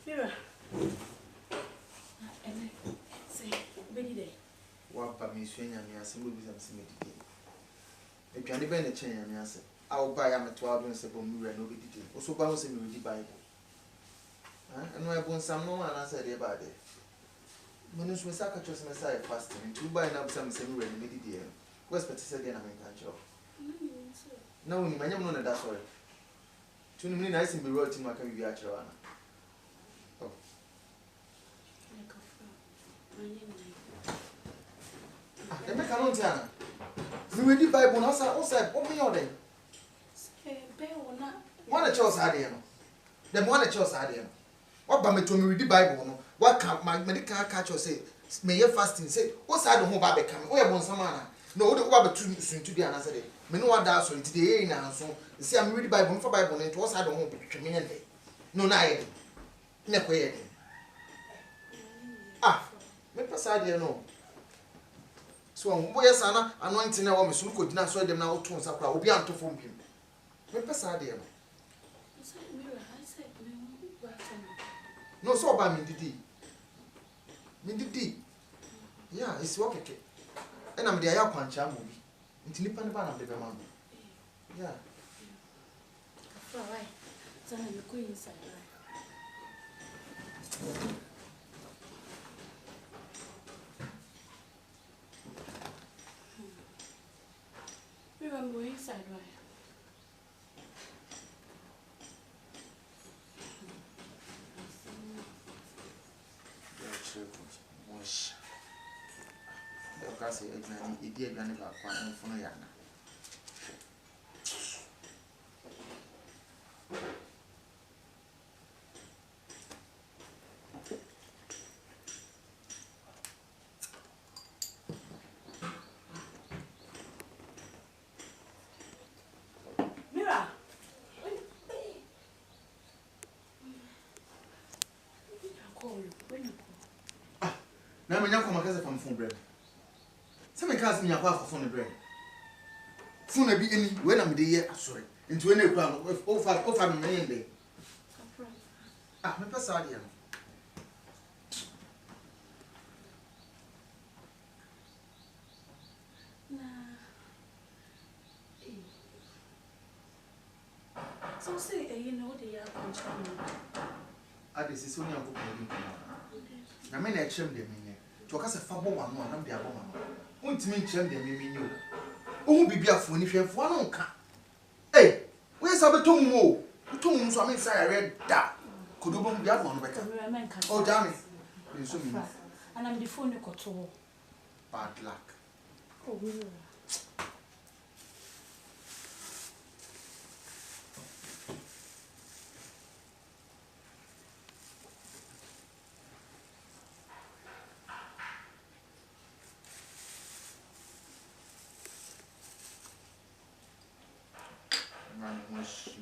Mira. And say, Betty Day. What by me swing and me as some movies and some medicine. If you are a chain and answer, I'll buy a 12 and 7 mirror, nobody did. Also, bouncing with the Bible. And I won't some no one answer about it. Manus was a catcher's messiah fasting, and 2 by now some semi remedy. What's better said than I make a job? No, my name on that sorry. 2 minutes nice and be wrote in my career at your honor. Oh, I make a long time. You read the Bible, also, open your day. One of Charles Adiano. Then one of Charles Adiano. What by me to read the Bible? What can my medical catcher say? May you fasting say, what's I don't know about becoming? Oh, I want some manner. No, the water too soon to be another day. Me no one does so today now. So, see, I'm reading Bible for Bible and it was I don't want to be a day. No, night. Never yet. Ah, me pass idea no. So, where's Anna anointing our Miss Luco did not show them now to Sakra will be out to form him. Me pass idea. No, so by me did. Me did. Yeah, it's working. And I'm the Ayaquancha movie. It's Nippon Ban of the Vermont. Yeah. All right. So I'm going inside. I'm going inside, right? Kasi idea gani ba kwa mfuno yana Mira na menya kwa makaza fa mfun bread. Some cars me akwa for the bread. Phone be any when I'm the sorry. Into any crown of over me day. Ah, me pass idea. So say you know they are controlling. Ah, this is only a book. I mean I trim them in. To cast a fable one, I'm the woman. Won't mean them, you. Oh, be careful if you have one. Hey, where's our tomb? Tomb, so I'm inside. I read that. Could you be that one? Oh, damn it. And I'm the phone you got to bad luck. Oh,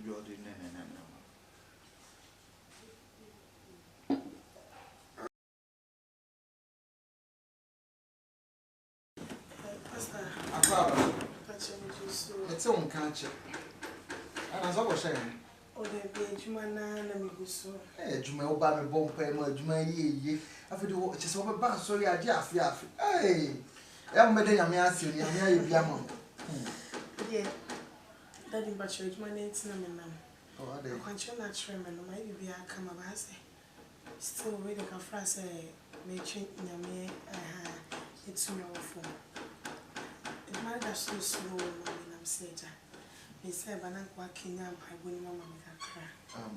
you're doing it's on catcher. And as I was saying, oh, there be Jumana and Miguso. Eh, Juma Obama bomb pay my Juma ye. After the watch is over back, sorry, I just laugh. Hey, I'm better. I'm asking you, I'm Yamon. Yeah. Daddy, but your Juma ain't cinnamon. Oh, I can't show that trim and maybe I come about. Still reading a phrase, making Yammy, it's your phone. It might have so slow, I'm saying. They said, but I'm working up. I wouldn't want to cry.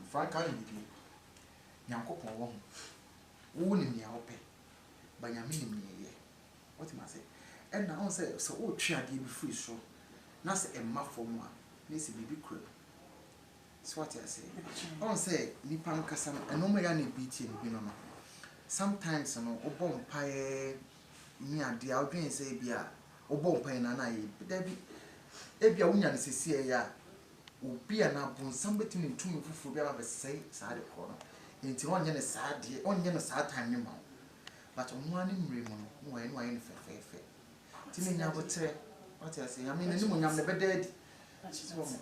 Frank, I need you. Yanko, wouldn't me open. But you mean me, what am I say? And now say, so old tree I gave free so. That's a muff for one. This is a baby crib. That's what I say. I don't say, Nippon Cassam, and no more any beating, you know. Sometimes, you know, Obon Pie, near the Albion say, Bia, Obon Pie and I, but there be. Ebia unya nsese ya obi a na bon somebody in tumi fufu bia ba say saa de ko no enti onye ne saa de onye ne saa time ne ma but onwa ne mre mu no wo ene fefefe ti ne nya botre what I say I mean ni mo nyam ne bedadi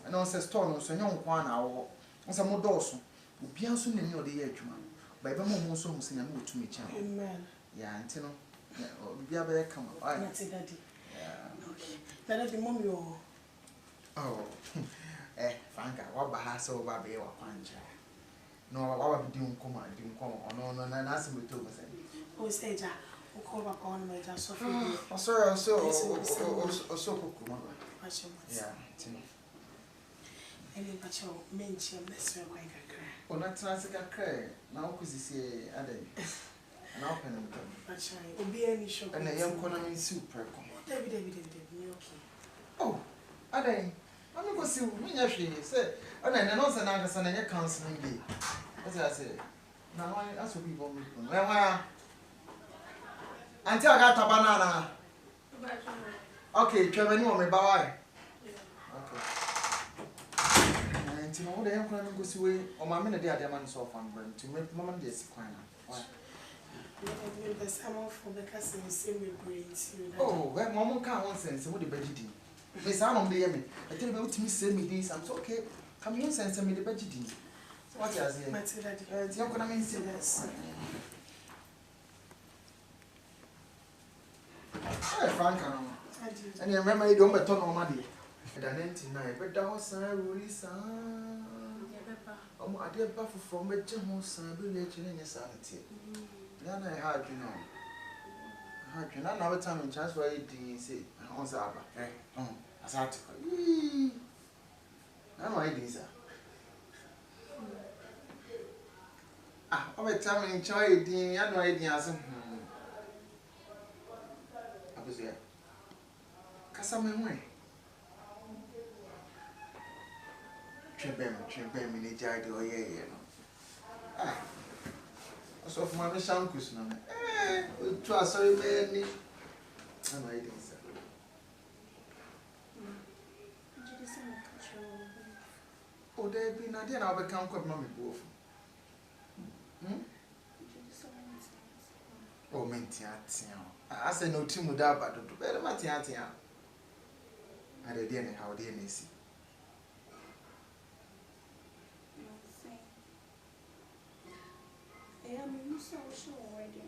and on say store no so nya nko na wo nsa mo do so Ubia so ne ode ye adwuma. Ba eba mo so ho se nyame wotumi kya. Amen. Yeah, ante no. Ubia ba ye kama. That's it, Daddy. Yeah. Okay. Daddy, mommy oh. Oh. Franka, what ba ha so ba be wa kwanja. No, wa bi di nkoma, ono na asem to go say. Oh, say ja. O call back on my just so for you. Oh, sorry, so kuku mama. Yeah, tino. Any but your mention this way kakra. O na transe kakra, na o kusisi adai. Na open them. But I obi any shop. And the young economy soup preko. David, okay. Oh, adai. I'm go see me hwe say, and no say na kasa na your counseling day. What I say? Now why ask people me. Where until I got a banana. Okay, Trevor, you want me by? Okay. And you know, the young man goes away, or my minute, they are the man so fun, to make Mamma this kind of. The summer for the cousin is same with brains. Oh, well, Mamma can't want sense, what the budget. Miss Allen, they me. I tell you to me, send me this. I'm so okay. Come in, send me the budget. So what I say? It's not going to mean serious. Frank, and you remember you don't turn on money. And I 99, but that was a really son. I did buffer from a general son, village in your sanity. Then I had you know. I had another time in chance where you say, on Zaba, as article. I'm my visa. Ah, over time enjoy it, I know ideas. Yeah. Casamay. Trembem in the jar do ye. Ah, so for my shankus, no. Trust so many. I'm waiting, sir. Oh, there be not then I'll become quite mammy both. Oh, Mintiat. I say no team without but to better Matiatia. I didn't how dear Missy. I am so sure already.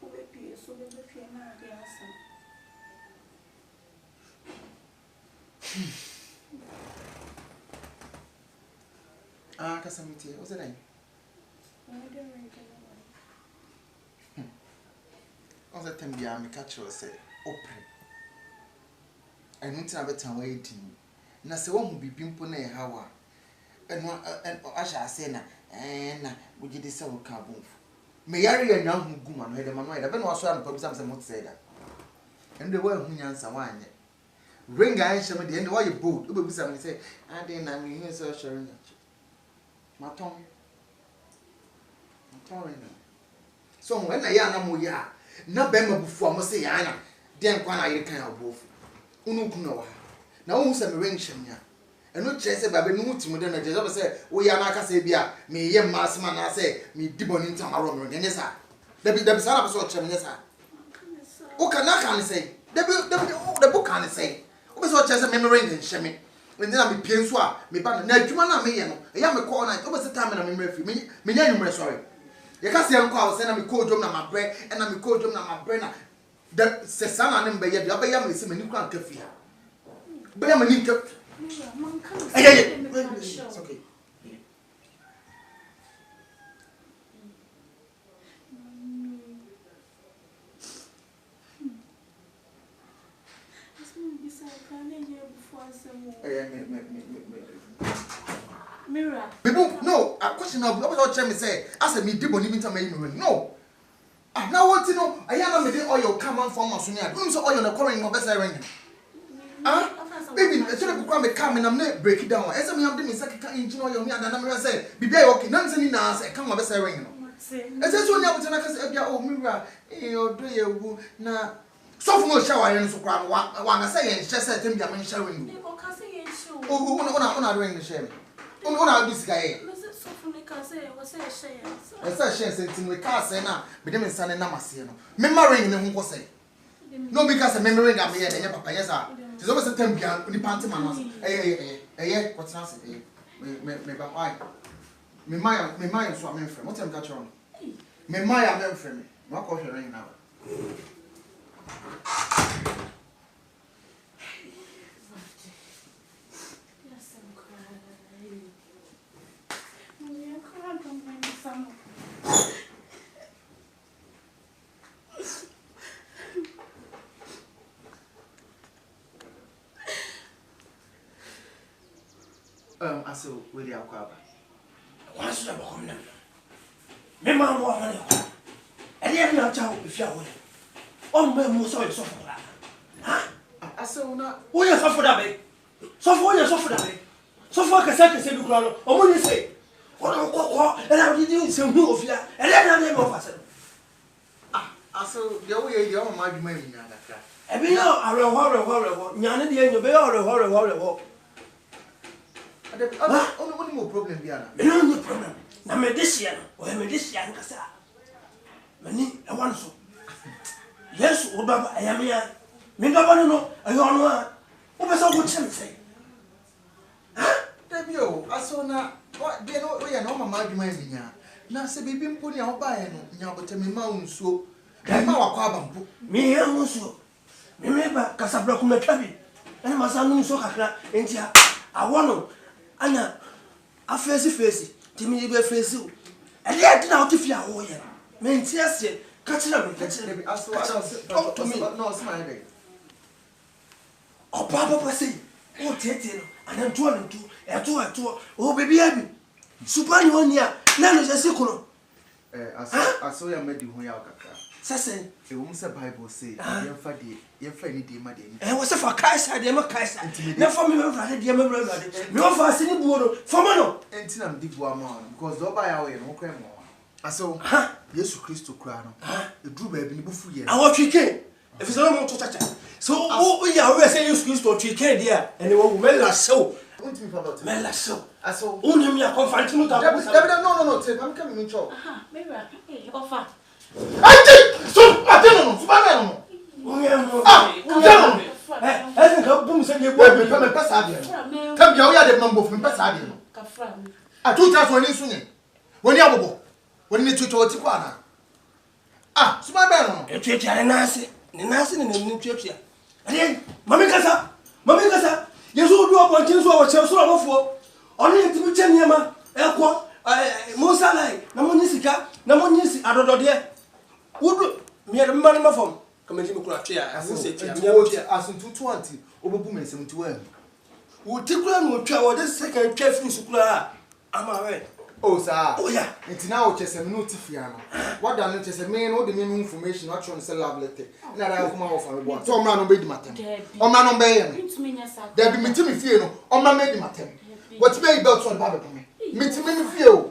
Who appears so that if you're not the answer. Ah, Casamity, what's the name? On the time behind me, catch you say, open. I need to have a time waiting. And I say, one will be pimpone, how and I shall say, and would you decide what carbon? May I read a young woman, had a man, I've been also on purpose of some say that. And the world who answer wine. Ring I shall at the end of your boat, it will be something say, I didn't I mean, so sharing. My tongue. So when I am ya, no bema before must say Anna, then quan I can of both. Unukunoa. Now who's a ring shemia? And no chase by Benuti within a job say, we are not a sabia, me ye massman, I say, me dibon in tomorrow, and yes, sir. There be the son of such a yes, sir. Who can I say? The book can say. Who is such as a memory in Shemi? When then I be Piensua, me ban, Najumana me, I am a corner, over the time and I'm in refuge. Me, name, sorry. You can't say I'm called, and I'm a cold drum, my bread, and I'm a cold drum, my brain. The Sesana and Bay, the other young is a new crank of fear. But I'm a link up. It's okay. Mirror. No, a question of what Chemi say. I said, me did believe to me. No. I now want to know. I am a oil come on from Masunia. Who's oil on the calling of best ring? Ah, baby, I should have come and I'm not break it down. As I am doing second engine oil, me and I'm say, be okay, none any now, I come of best ring. As I told you, I said, oh, Mirror, you do you now. So from shower and so crowd one I say, and just said to me, I'm showing you. Oh, who are doing the shame? Oh, this guy. I said, she we can't say now, but them son and Namasino. Memory in who say. No, because a memory got me and papa, yes, sir. It's always a time behind the pantomime. Eh, what's not Me ba why? Me my so am friend. What am catch on? Me my am friend. Ma ko hwere yin na. Aso we dey akwaba. Why should I come now? Me man wa money. And yet na cha if you are. On me mo so so for that. Ha? Aso na Who you so for that be? So for you so for that be. So for ka say bi kura no. O mo ni say. O no ko and I did say who of ya. And then na me of us. Aso the way you ma adwuma mi na dakra. E bi no areho. Nyane de enyo be areho. Only more problem biana. No problem. Na me this year, nkasa. Mani e wan so. Yes, o baba ayamia. Me baba no, ayo no a. O be so go chem say. Ha? Debio, aso na what dey no we no mama adwuma mi nya. Na se bibi mpo ni a wo ba ye no, nya botemi ma unsuo. E ma wakwa abampo. Me ya unsuo. Me meba kasabra ku metwa bi. Ene masa no unsuo kakra entia. Awono ana afesi timi be fesi o ele ati na o ti fi awo ye me nti ase ka kira me aso to me no smile dey o papa say o tete no ana ntu o baby abi super ni oni a na no se kuno aso ya medi ho ya kakra sase e wo se bible say yemfa ni de ma de ni wo se fa kaisa de ma kaisa na fa me fra de ma bra de me wo fa se ni buo no fa ma no enti na mdi buo ma because do ba ya we no kwa mo aso Yesu Kristo kura no e duru ba bi ni bufu ye awo twike e fi so mo to chacha so o ya we say Yesu Kristo twike dia ene wo mela show unti mi fa about mela show aso unu mi akonfanti no ta no take am come in chop Mira, offer. So ateno no ese ka bum se ye boy me pesa ade no tam bia wo ya de mambo me pesa ade no Kafra. atu tra so ni sunye woni abobo woni ne tutu oti kwa na suma be no etuetua ne nase ne tuetua ade mami kasa yesu odu obontin so wo che so omofo ono yetimi che niema ekwo Musa lai na mo nyisika na mo nyisi adodode wudu mi ade mman ma fom kama ndi mekura twa aso se twa mi awotia asuntutu anti obobu mesem tuwa wo tikura no twa wo de second twa firi sukura ama we o sa o ya enti na o chesem no tifia no wada no chesem me no de me information what tron say love letter na da kuma wo fa me bo so o ma no be di matem o ma no be ye no da bi mitimi fie no o ma me di matem what be belt on ba be me mitimi mi fie o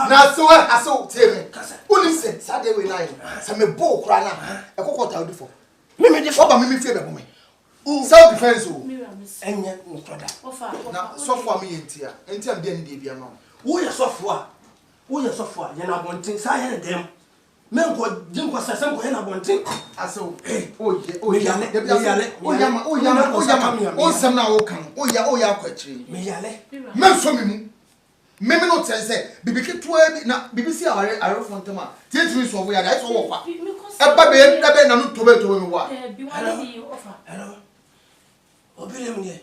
na so aso teme uni se sade we na se me bo kra na e kokota odi fo me de fo ba me fie be bo me self defense o enye no toda na so fo am yentia entia de ndi bia ma wo ye sofo a ye na bontin sa ye dem men ko din ko sasem ko ye na bontin aso o ya o sem na wo kan o ya kwachiri me yale men so me mu meme no tell say bibiki tuwa bi na bibisi are fontama tietri so wo ya da so wo kwa e ba be na no tobe mi wa Bi wa di offer. hello obile mne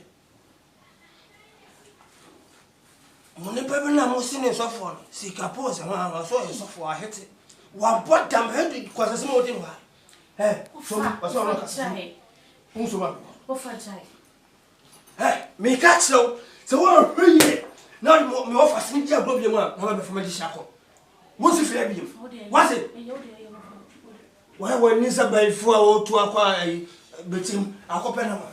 mo ne bebe na mo sine so for sika pose ma so so for hete wa bottom head kwa sase mo din wa so no ka so ba Offer jai. me catch so wo hwe na me offer sin dia gbo bi mu a na be fama di shako wo si fere bi wa se wa ni sa ba ifu a o tu akwa betim akope na ma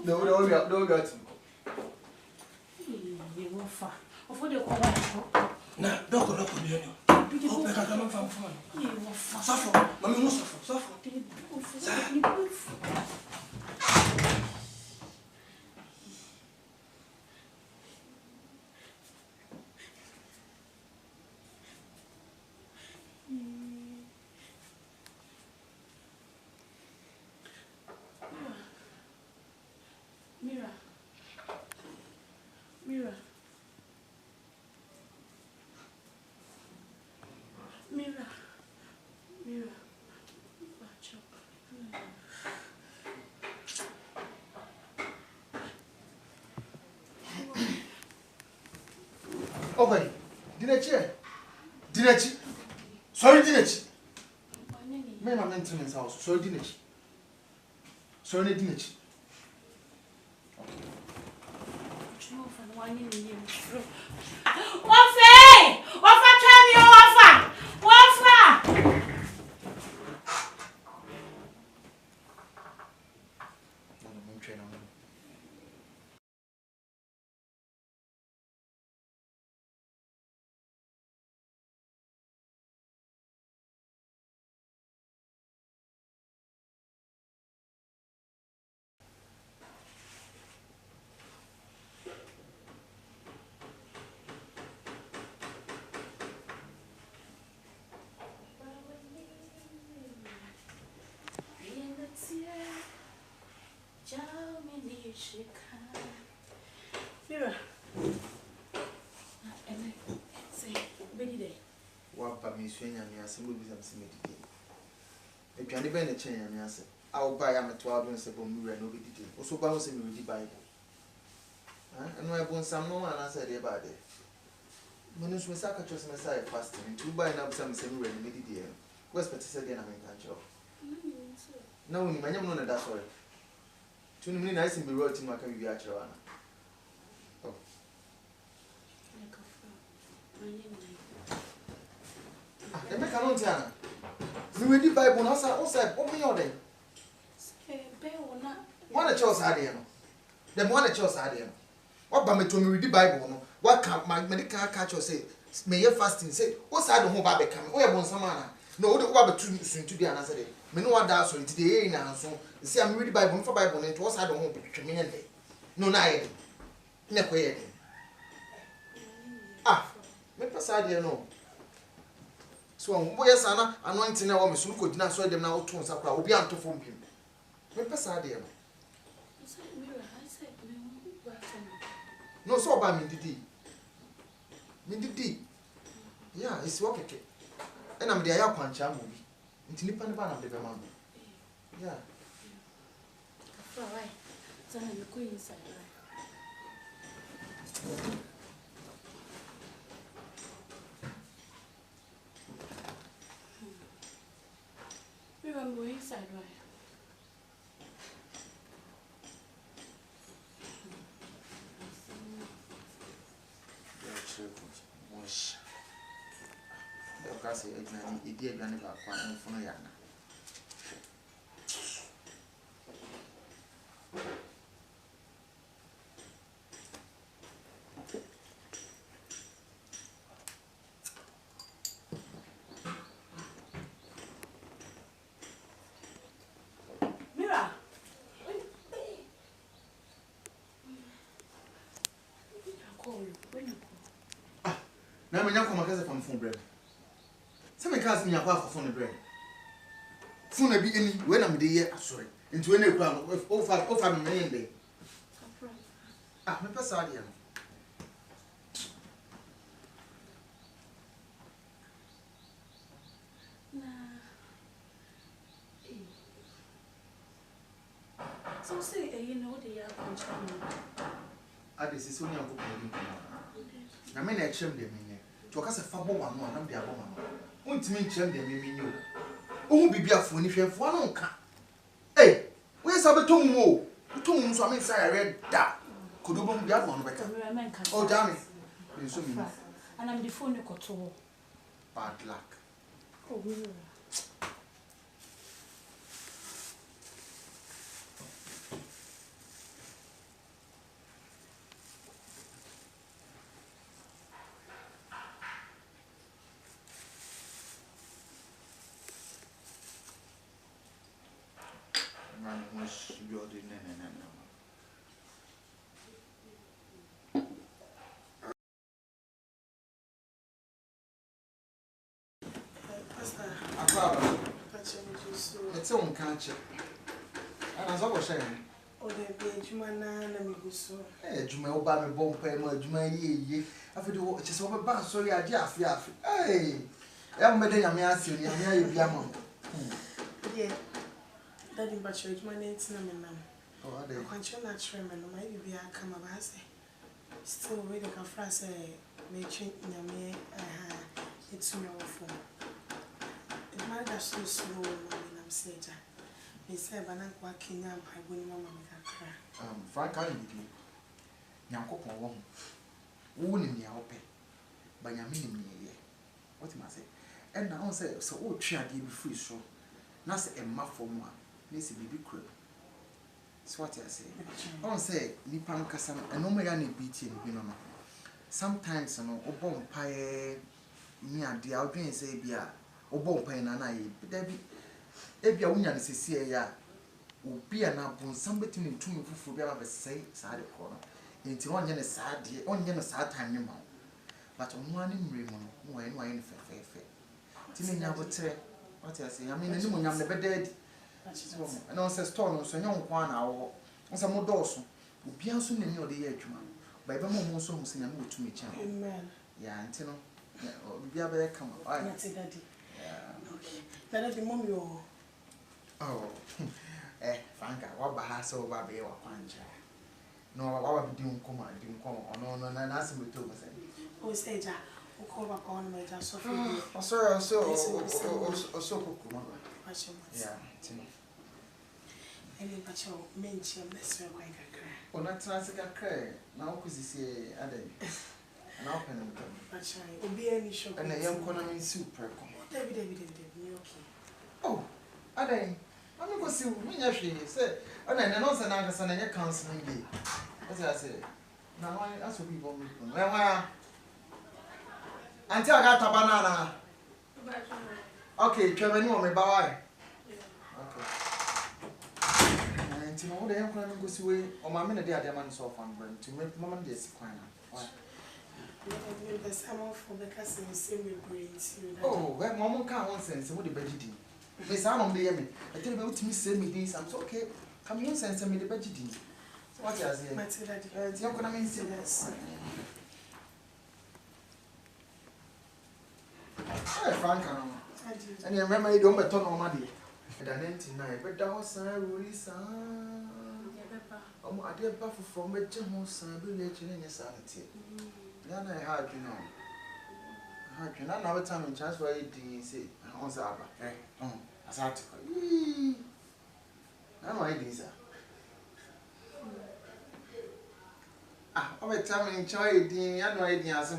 do got Offer de ko na doko bi no o pe ka kama fam safo mami no safo Mira. Okay. Dinechi. Sorry, Dinechi. Me my maintenance house. Sorry, Dinechi. Sorry, Dinechi. Mira. Wapa mi swenya mi ase mo bisa mse medidi. Eduane be na chen ya mi ase. A wo ba ya meto ado nse bo mi wura no be didi. Wo so ba wo se mi read Bible. Eno e bo nsam no ana se de ba de. Mo no so me saka cho se me sai fasting. Ntu ba na bisa mse mi wura no be didi e. Wo expect se de na me kan cho. Na woni manyam no na da sorry. Tunu mi na ise mi road tin maka bi a chero ana. Oh. Eme kanon tiana. Mi read Bible na sa o say o mi yode. One chose ade no. Dem one chose ade no. What ba me to me read Bible no. What can my medical catch say me ye fasting say o say do ho ba be kam. O ye bon sama na. No o de o ba tu suntu bi ana say de. Me no wada so nti de na so. See am read Bible no for Bible no to o say do ho twetwe me ne. No na ye. Ne ko ye. Ah, me pesa ade no. So mbo yes ana anointing na wo me sunu kodina so dem na wo to nsa kra obi anto fo mpim me pesa de no no so ba mi didi yeah it's okay and am dey akwancha mo bi nti nipa ne ba na de be ma yeah Right. So I'm going inside. I'm going inside, right? Kasi idi aduane ba kwa mfono ya na na menya ko makaze fam phone bread se me kaze nya kwa phone bread phone bi eni we na me de ye asore nti we na ekura no o fa me yen be ah me pesa ade no so say you know the ya control ade sisi oni akoko bi na me na echem de menye to ka se fa bo wa no na me de abo ma no untimi nchem de menye o ohu bibia fo ni hwefo no nka eh we sa beto mu o to mu so ame sa ya red da kodobo mu bia mo no beka o jami me so mi and I'm the phone ko to bad luck oh we must be all the no. Pastor, it's on catch. And as I was saying, oh, the Benjamin and Miguso. eh, Juma Obama bomb pay my Juma ye. After the watch is over back, sorry, I just hey, I'm better. I'm asking you, I'm yeah. Daddy, but church, my name's Naman. Oh, I can't you not remember my baby? I come about say. Still waiting for us, Making Yame, it's your phone. It might have so slow, I'm saying. They say, but I'm working up. I wouldn't want to cry. Frank, I need you. Yanko, wouldn't me help it. But you mean me, what am I say? And now say, so all try to be free, so that's a muff for one. This is baby crib. That's what I say. I don't say, Nipan Cassam, and no more any beating, you know. Sometimes, you know, Obon Pie, near the Albion say, Bia, Obon Pie and I, but there be a woman is here, will be an apple, somebody in 2 for be a say, side corner. Into 1 year sad, 1 year sad time, you know. But on one in Raymond, when I in fair. Timmy now would say, what I say, I mean, anyone I'm never dead. And also, Stone, so young 1 hour, on some more dorsal, will be soon in your day, by the moment so who sing a mood to me, Amen. Yeah, and Tino, be a better come. I say daddy. Okay. Let the mommy or oh, Frank, what by her so baby or Panja? No, I will be doing come on, no, and ask me to say. oh, say, Jack, who call upon my just Oh, sorry, so, yeah, Tino. Any but your mention, Mr. Quaker. Oh, not transit a cray, now because you see a day. An open them. But I will be any shop And a young colony soup. David, Oh, I don't. I'm going to see me actually say, and then also now the son and your counseling day. As I say, now I ask people, well, until I got a banana. Okay, Trevor, you want me by? Okay. And you know, the young man goes away, or my minute, they are the man so fun, to make Mamma this quina. the summer for the cousin is same with brains. Oh, well, Mamma can't want sense, what the budget. Miss Allen, the Emmy, I tell you to me, send me this, I'm so okay. Come in, send me the budget. What I say, Matilda, it's not going to mean serious. Frank, and you remember you don't bet on money. And I didn't deny, but that was a really son. Oh, I did buffer from a general son, village in your sanity. Then I had, you know. I had you not another time in chance where you say, on Zaba, as article. I'm my visa. Ah, over time in China, I know ideas.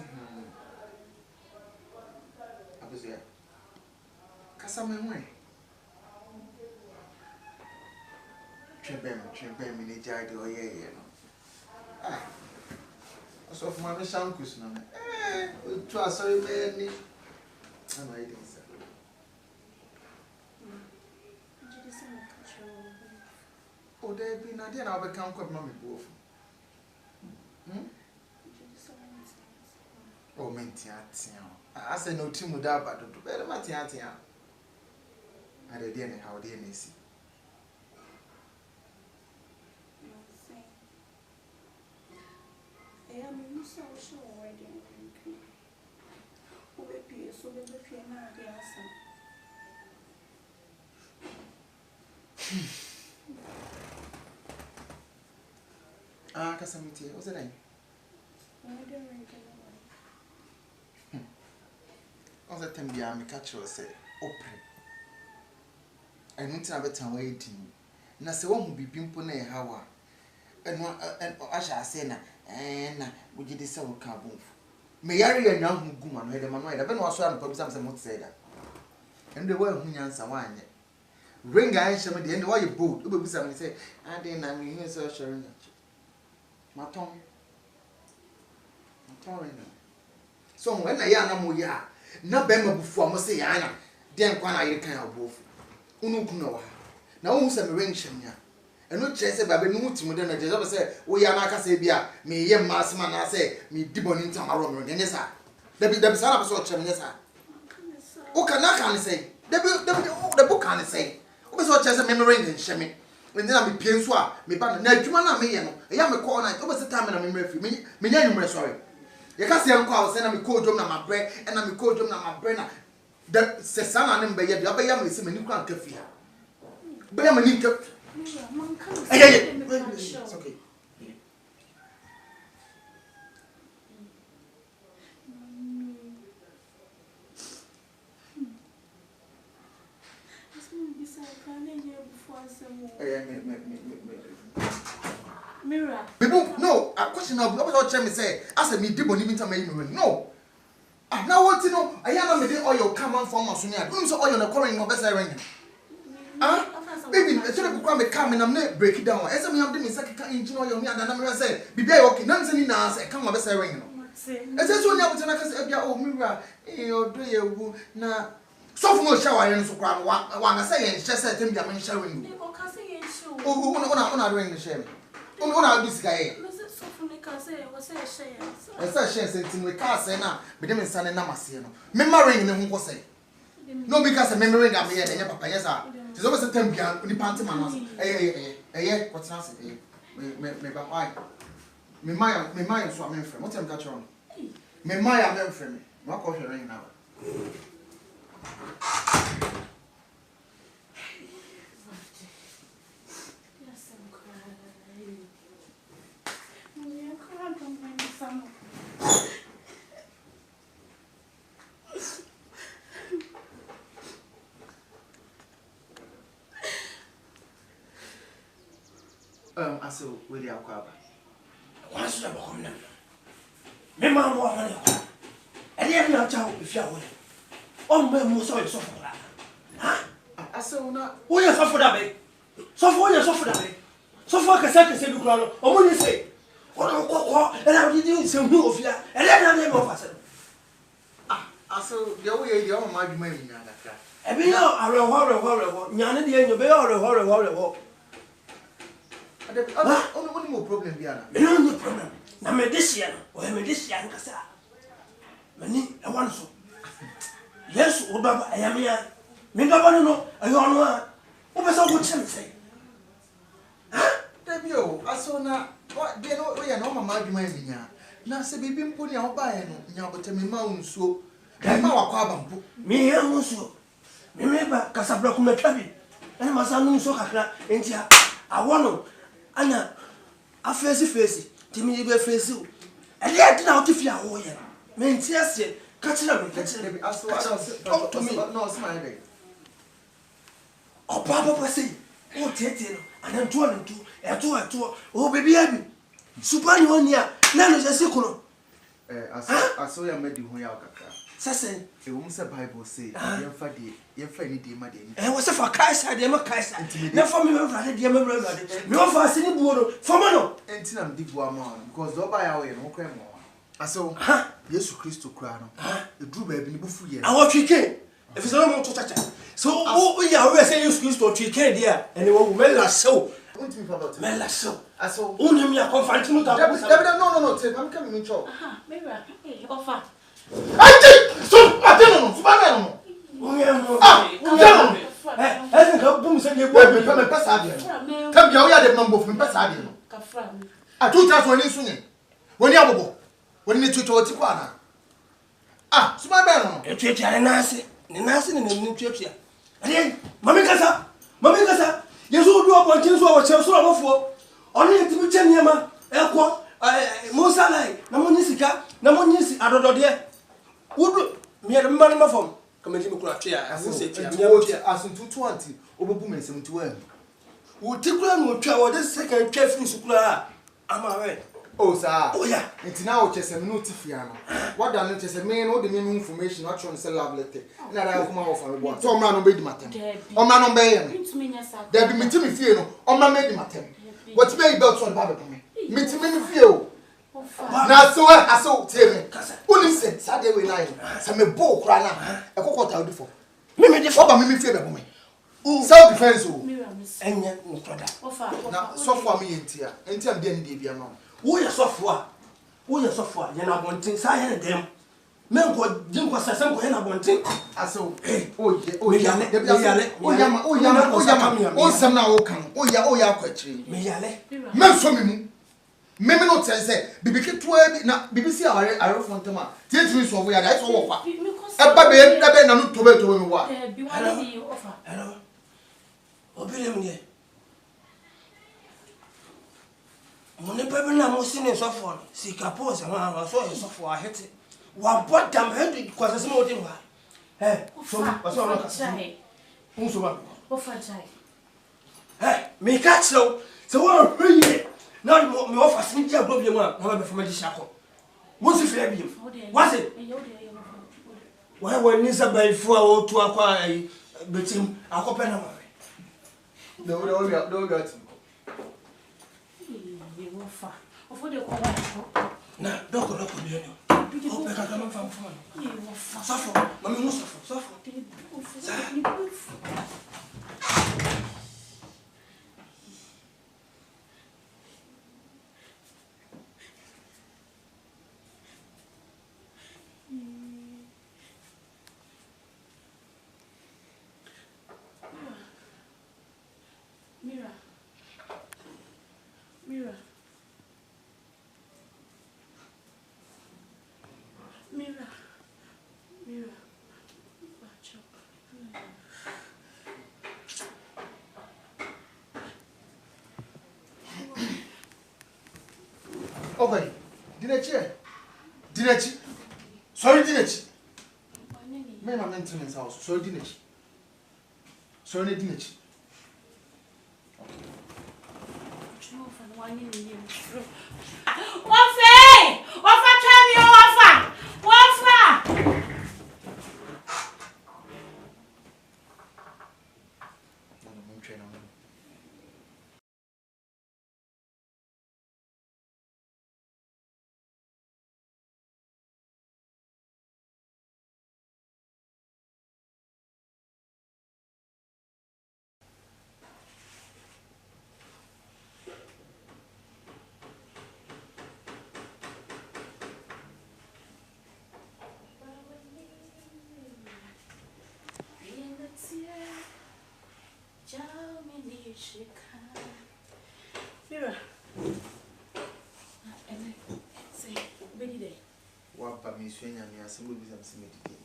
I was there. Casamay. Tribem in the Jade or ye. Ah, so for my shankus, no. Trust so many. I'm my ideas. Oh, there be not then I'll become quite mammy both. Oh, Mentiatia. I say no team without but to better Matiatia. I didn't how dear Missy. I am so sure already. Who will be so the piano? Ah, Casamity, what's the name? All the time, I may catch you say, open. I don't have a time waiting. And I say, one will be pimpone, how and I shall say, and would you decide what carbon? May I read a young woman, had a man, I don't know what some would say that. And the world who answer one. Ring I shall at the end of your boat, it will be somebody say, I didn't I mean, so sure. My tongue. So when I am a ya, no bema before must say, Anna, then when I can have both. Unukunoa. Now, who's a ring shania? And no chase by the mood modern as say, we are not a sabia, me, ye mass man, I say, me dibon in tomorrow, and yes, sir. There be the son of a sort of yes, sir. Who can I say? The book can say. Who is what a memory and shemmy? When then I be piensua, me ban, Najumana me, I am a corner, over the time and I'm in refuge, me, me, sorry. You can't say I'm called, send me cold drum my bread, and I'm a cold drum my brain. The Sesana and Bay, the other young is a new crank of fear. But I'm a link up. It's okay. Mirror. People, no, a question of what me say. I said, me did believe in me. No. I now want to know. I am a oil come on from Masunia. Who's oil the calling of best ring? Ah, baby, I should have come and I'm not break it down. As I'm doing second engine oil, and I'm saying, be okay, none any nas, I come of best ring. As I told you, I said, oh, Mirror, you now. So from no shower and so crowd one I say, and just said to me, I'm showing you. Oh, on ring the shame. On this guy. I said, she we can't say now, but them son and Namasino. Memory in the home was say. No, because a memory got me and Papa, yes, sir. It's always a temple, the pantomime. Eh, what's not it? Me my swamming friend. What's I'm catch on? Me my am friend. What call her ring now? I saw Willie Alquaba. What's the problem? Me man wa money. And yet not child if you will. Oh, me mo so so for that. Huh? I saw not. Who you suffer that way? So for you suffer that way. So for ka say you cry. Oh, what you say? Oh, and I did you some move of ya. And then I never pass it. I saw the way you are my money. I be no, I will horror. Yana the end, you be horror. Only more problem, Biana. No problem. Na medicine, or medicine, Cassa. Many, I want so. Yes, Obaba, I am here. Mingabano, I don't know. What was all good say? Huh? Debio, I saw now. What, dear, no, we are no mamma, my vineyard. Now, say, be putting out by and now, but me mound so. I'm now a quabam. Me, I also. Remember, Casablanca, my cabin. And my son, so India. I want to. Anna, a face, Timmy be face you. And yet now to fear all yet. Men tears yet, catch it up, catch it. I saw to me, no smiling. Oh, Papa say, oh, Tetino, and then 2 and 2, and 2 and 2. Oh, baby, happy. Supani 1 year, none is a secular. I saw your medium who are Sassen, a woman's Bible say, you're funny, dear, my dear. And what's for Kaiser, dear Kaiser? Never for me, dear, my brother. No for a single board, for Mano. And Tinam did one more, because no by our no crime. I saw, yes, Christo Crown, the Drew baby before you. I watch you came. If it's not to touch it. So, we are always saying, Christo, you came there, and they will mail us so. Mela so. I saw only me a confront no, I'm coming in trouble. Maybe offer. I did so. I don't know. I think I'll boom say you will become a passadio. Come here, we are the number from passadio. I told us when it's soon. When you are when you to Tijuana. Ah, so my man. A church and Nancy in the new church here. And then, Mamma Casa. Yes, who do up on things over Chelsea for only to be Cheniama, Elqua, Mosalai, Namonisika, Namonis, I don't know, dear. Would me a man of them come into Cratia, as I say, as in 220, over Boom and 712. Would Tigran will travel this second careful supply. Am I right? Oh, sir. Oh, yeah. It's now just a notifiano. What done it is a man or the main information not trying to sell love letter. And I have my offer. What? So, man, obey the matter. Oh, man, obey him. There be meeting me fear. Oh, man, made the matter. What's made belts on Baba to me? Meeting me fear. Now, so I saw Timmy. Only said Saturday night. Some a bow crying. A cocoa out before. Mimi, the father, Mimi fear of me. Self defense. And yet, no father. Now, so for me, Intia, and tell them, dear mom. Who is software? You're not wanting science them. Men got Jim was a sample and I wanting. I saw, some now come. Oh, yeah, quetry. Men so me. Men not say, BBC 12, BBC are from Tama. Teach me so we are that's all. A baby, and not to me what. Hello. Obey me. Mon baby na mo sine so for sika pose ma so so for hete wa bottom head because some of them so no ka so ba Offer Jai. Hey, me catch so. So what are you? Now me offer some dear Bobby man, however, from a shackle. What's the fair beam? What's it? Why when Nisa by 4 to acquire between a copper? No, no, got You offer. Of what you call now, don't go up on you. Hope I can come from phone. you offer. Suffer, Mammy must suffer. Mira. Mira. Mira. Mira. Watch out. Okay. Dinechi. Sorry, Dinechi. Me my maintenance house. Sorry, Dinechi. Sorry, Dinechi. Mira. Say, Betty Day. What by me, Swing and me, I assemble with some similitude.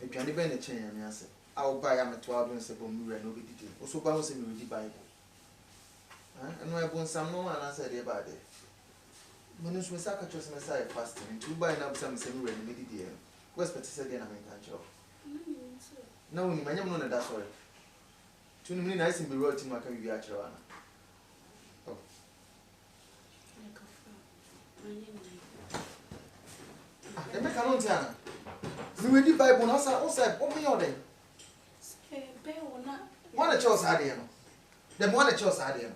If you are never in a chain, I answer. I'll buy a 12 and 7 million, nobody did. Also, bounce me with the Bible. And I won't some no one answer about it. Manus was a catch Messiah fasting, and 2 by now some semi and medidia. West Patricia again, I mean, job. No, my name on that sorry. 2 minutes nice and be wrote in my career at your honor. I make a long time. You read the Bible, also, open your day. One a choice idea. Then one a choice idea.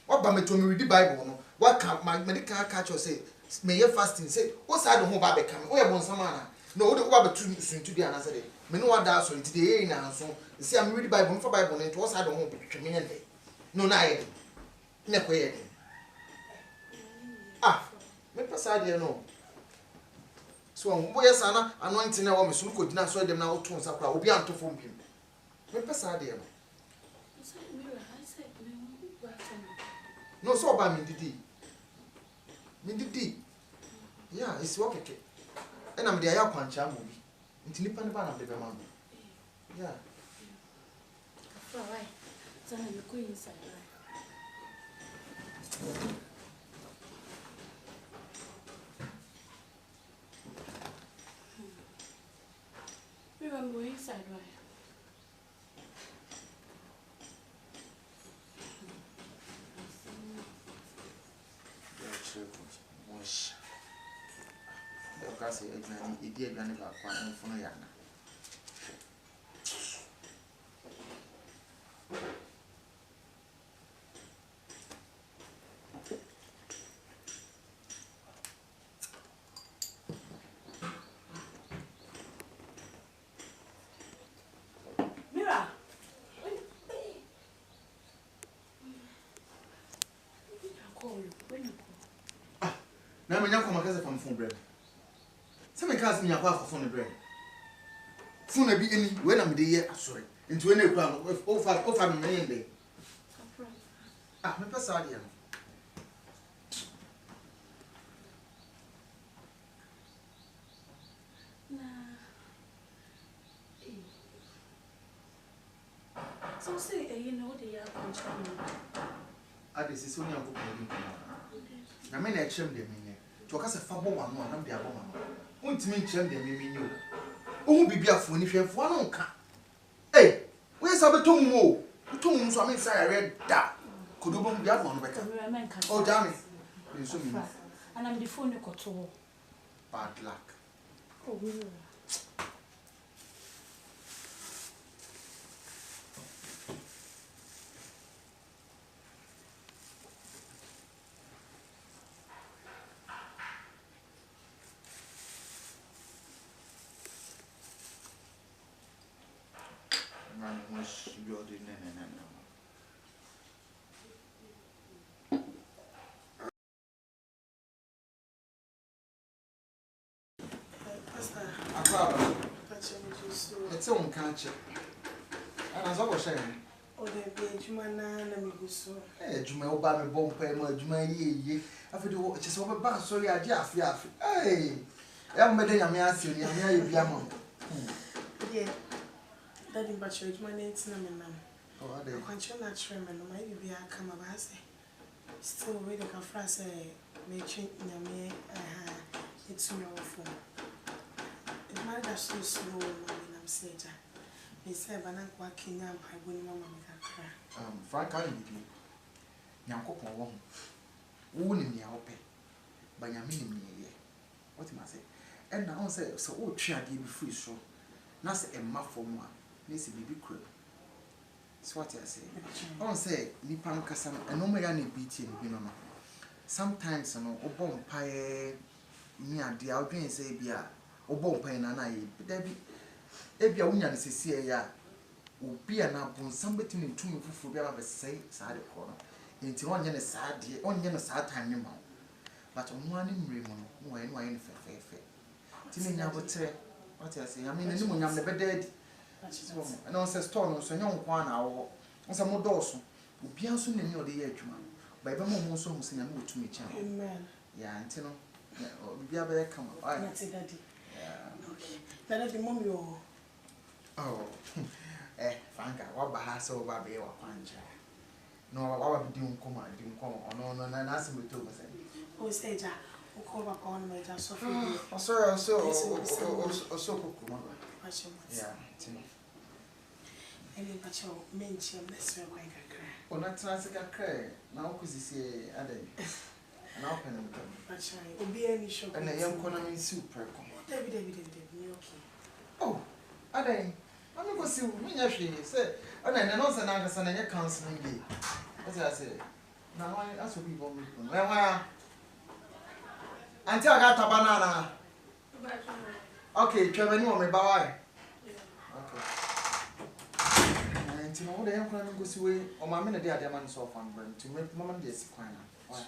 What by me to read the Bible? What can my medical catcher say? May you fasting say, what's I don't know about becoming? Where won't some man? No, the water too soon to be another day. Me no one does so today now. So, see, I'm reading Bible for Bible and to us I don't want to be a day. No, night. Never yet. Ah, me pass idea no. So boy sana anointing na wo me so ko dina so dem na wo to nsa kra obi anto fo mpim me pesa de no no so ba me didi yeah it's work okay and am dey aya kwancha mo bi nti nipa ne ba na de be ma yeah Right. So I'm going inside. I'm going inside, right? Kasi idi aduane ba kwa mfono ya na na menya ko makaze fam phone bread se me cars me akwa phone bread phone bi eni we na me de ye asore nti we na ekura no ofa me men be ah me pesa dia na so say you know the ya control ade sisi oni akoko bi na me na echem de menye to ka se fa bo wano na de abo mano untimi nchem de menye o hu bibia fo ni hwefo no nka eh we sa beto mu to mu so amisa ya red da kodobo mu bia no beka oh jami so mi and I'm the phone ko to bad luck oh we It's on catcher. And as I was saying, oh, there be Jumana and Miguso. Juma Obama bomb pay my Juma ye. I feel the watches over back, sorry, I just hey, I'm better. I'm asking you, I'm Yamon. Yeah, Daddy Butcher, my name's Naman. Oh, I did. Control that treatment, maybe I come about. Still reading a phrase, making Yame, it's your phone. It might have so slow, I'm saying. They say, but I'm working up, I wouldn't want to cry. Frank, I need you. Yanko, wouldn't me help it. But you're meaning me, what am I say? And now say, so old tree I gave you free so. Now say a muff for one, this is baby crib. That's what I say. I don't say, Nipan Cassam, and no more any beating, you know. Sometimes, you know, Obon Pie, near the Albion say, Bia, Obon Pie and I, but there be. Ebia wunya nsese ya obi a na bon somebody in tumi fufu bia ba say saa de ko no enti onye ne saa de onye ne saa tan ne ma but onwa ne mre mu no wo ene wa ene fefefe ti ne nya botre what I say I mean ni mo nyam ne bedadi and on say store no so nya nkwa na awo on say mo do so obi anso ne ni ode ye adwuma ba ebe mo so hu se nya no tumi kya Amen. ya enti no obi abere kama That's it, Daddy. Okay. Daddy, mommy, oh, Franka, what bahasa so baby or puncher? No, I will be doing come on, no, that's me too. Oh, say, Jack, who call upon my just so Oh, sorry, so, yeah, and then but your mention, let's go like a cry. oh, not transit cry, now because you say, Addy, and open them. But I will be any shock, And a young economy super. David, oh, Addy. I'm going to see me actually say, and then also now because I counseling day. As I say, now I ask people, well, until I got a banana. Okay, Trevor, you want me by? Okay. And you know, the young man goes away, or my minute, they are the man so fun, to make Mamma this kind of.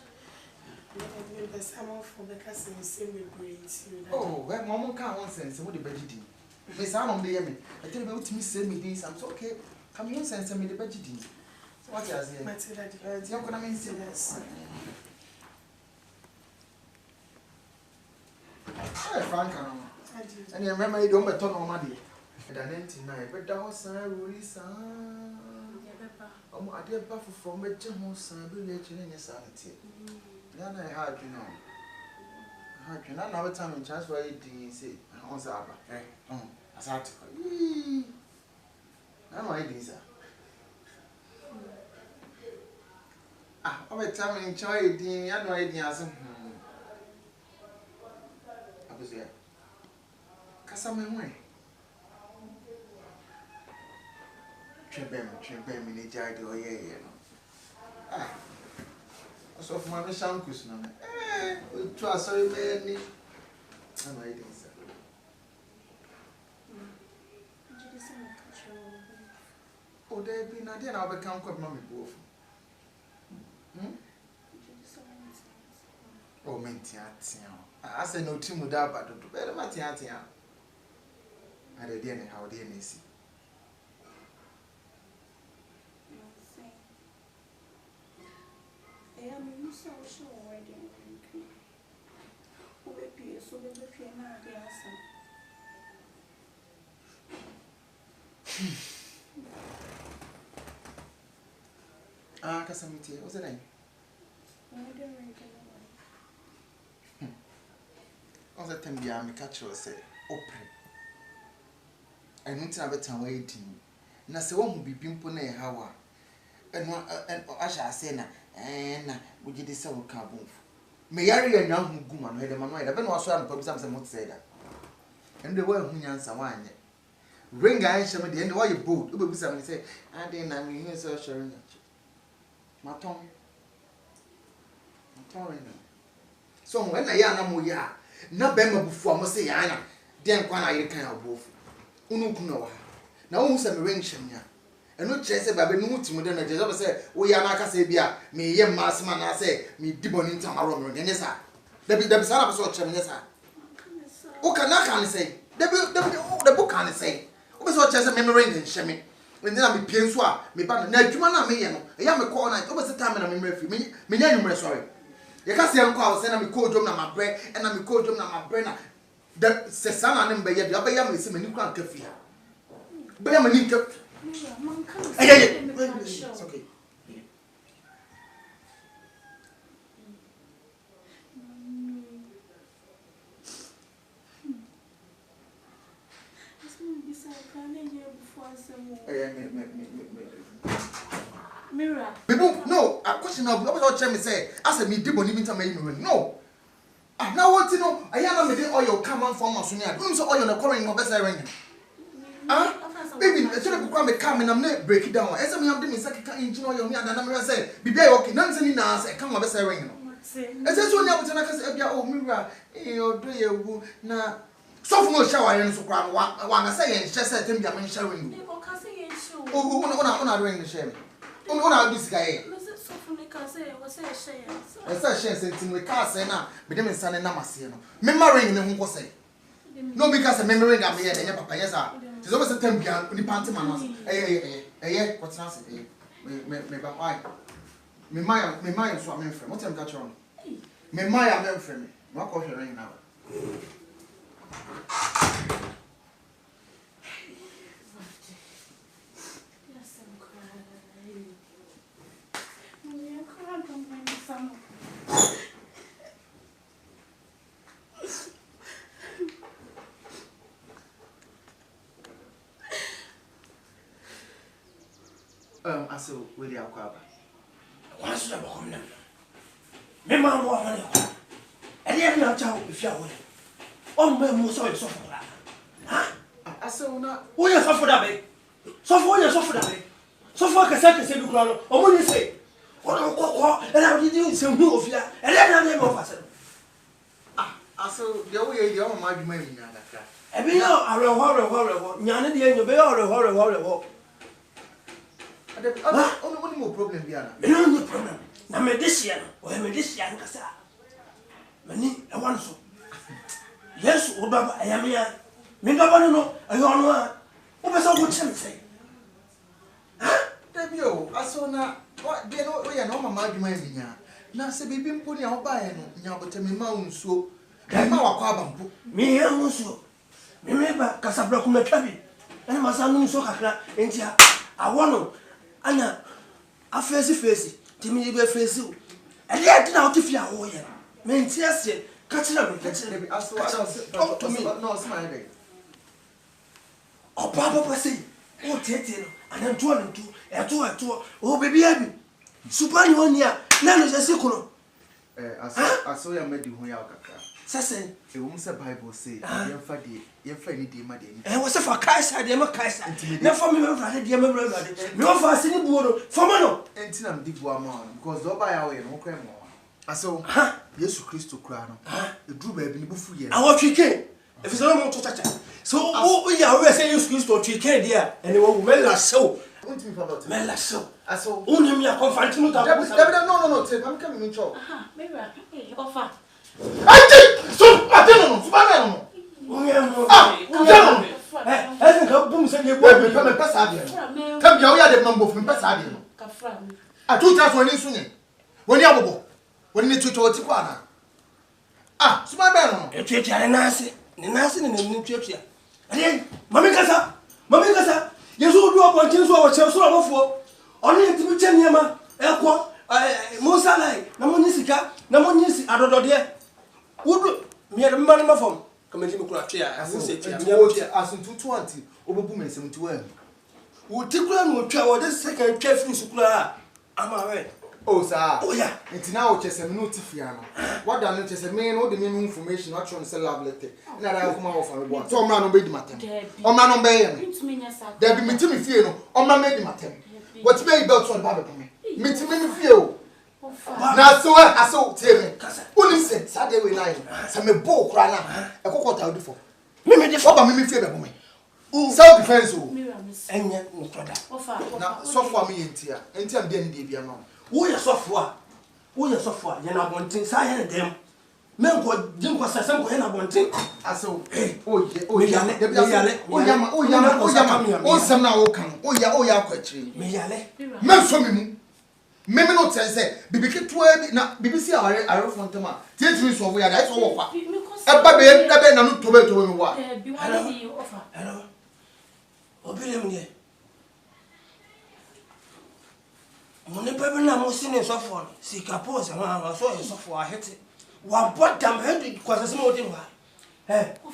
the summer for the cousin is same with brains. Oh, well, Mamma can't want sense, what the budget. Miss Allen, I tell you what to me, send me this. I'm so okay. Come on, send me the budget. What I say? It's not going to mean serious. Frank, and you remember you don't bet on money. And I didn't tonight, but that was a really son. Oh, I did buffer from a general son, village in your sanity. Then I had, you know. I had another time in chance where you say, on Zaba. As article. I'm my visa. Ah, over time enjoy it. I know it. I was there. Casamay. Tribem in the jar. Oh, yeah. Ah, so for my shankus. Trust so many. I'm my visa. Oh, there be not then I'll become quite mommy both. Oh, Mentia. I say no team without but to better Matia. I didn't how dear Missy. I am so sure already. Who appears so that if you're not the answer. Ah, Casamity, what's the name? What's the time? I catch you say, open. I need to have a time waiting. na se wo hu bibi mpo na e hawa eno asha ase na na wogi de se wo ka bonfu me yare ya nwa hu gu ma no hede ma no hede be no aso am pa bisam se mo tse da ende wo hu nyansa wanye ring I shame the end why you bold obe bisam ni say ade na me hu so sure na maton so when na ya na mo ya na be ma bufu am say ya na den kwa na yire kan abofu unu ku na wa na wo se me ring shame ya eno kire se ba be nu timu de na je so say wo ya na aka say bia me ye masma na say me diboni ntam aro me de nyesa dabi sana be so kire me nyesa o kana kan say dabi kan say o be so kire se me ring shame ndina me pie nso a me ba na adwuma na me ye no ya me call night o be se time na me mrefi me nya nwumre sorry ye ka se enko a wo se na me call dwom na mabre na me call dwom na mabre na da se sana ne mbe ye de oba ya me se me ni kwan kafia be ya me ni kaf it's okay Mira. People, no, a question of what me say. I said, me did believe in me. No. I now want to know. I am a oil come on from Masunia. Don't so oil on the current of best ring. Baby, I should have come and I'm not break it down. As I am doing second engine oil, me and I'm say, be okay, none any nas, I come of best ring. As I told you, I can say, oh, Mira, you do you now. So from no shower and so crowd one I say, and just said to me, I'm showing you. Oh, who ring the shame. Ona this guy. So from the say was a share. Esa share sentin we ka say na be dem nsa ne na mase no. Me marrying ne ho ko say. No because me marrying am here dey papa yes ah. Ti so be say tam bia ni panty man no. Eh what na say me ba why. Me my so am frem. What am ka choro. Me my am frem. Me wa ko hwe ring na. I said, where they are quabba. What's the problem? Me man wa money. And yet not tell if you are winning. Oh, my muso is so for that. Huh? I said, not. Who you suffer that way? So for you suffer that way. So far, I say, you crowd. Or when you say, oh, and I will do some move here. And then I never pass it. I said, the way you are my money. I mean, I will horror. Yana, the end of horror. Only more problem, Biana. No problem. Na medicine, or medicine, Cassa. Many, I want so. Yes, Obaba, I am here. Mingabano, I don't know. What was all good say? Huh? Debio, I saw now. What, dear, no, we are no mamma, you now say, baby, putting out by and but me mount so. I'm now a quabam. Me, I also. Remember, Casablanca, Cabby. And my son, so India. I want to. Anna, a face, Timmy be face you. And yet now to fear all ye. Men tears ye, catch it up, talk to me. No, smile. Oh, Papa say, oh, Tete, and then 2 and 2, and 2 and 2. Oh, baby, Abby. Supani 1 year, none is a sequel. I saw your made you Sassen, a woman's Bible say, you're funny, dear, my dear. And what's for Kaiser, dear Kaiser? Never for me, dear Member. No for a single board for Mano. And Tinam did one more, because though by our way, no crime more. I saw, yes, Christo Crown, the drew baby before you. I watch you came. If it's not to touch it. So, we are always saying you to treat care, dear, and it will melt us so. Mela so. I saw only me a confront you. No, I'm coming in trouble. Maybe offer. I did so. I don't know. I think I'll boom say you will become a passadio. Come here, the number from passadio. I told us when you swing. When you are when you took to Tijuana. Ah, so my bell. A church and Nancy in the new church here. And then, Mamma Casa. Yes, who do up on things over Chelsea for only to be Cheniama, Elqua, Mosala, Namonisika, Namonis, I don't know, dear. Would me a man of them come into Cratia, as I say, as in 220, over Boom and 71. wo tikura no twa wo de second twa free sukura ama we oh sir oh yeah nti na wo chese me no tifia no what da no chese me no de me information what try say love letter na da kuma wo fa me bo so omra no be di matem omra no be ye me da bi mitimi fie no omra me di matem what be be to ba be me mitimi me fie o na so aso tie me uni se sade we na se me bo kra na e kokota odi fo me de fo ba me fie be bo me self defense o enye no toda na so for me entia am de ndi bia ma wo ye sofo a ye na bontin sa ye dem men ko din ko sasam ko ye na bontin aso o sam na wo kan o ya kwachiri me yale men so me mu me no tell say bibiki to bi na bibisi are fontama tietimi so wo ya da so wo kwa e ba be na no tobe me wa bi wa di offer hello obile mnie mone bebe na mo sine sofo si kapose ma so e sofo a hete wa bottom head kwa sase mo din wa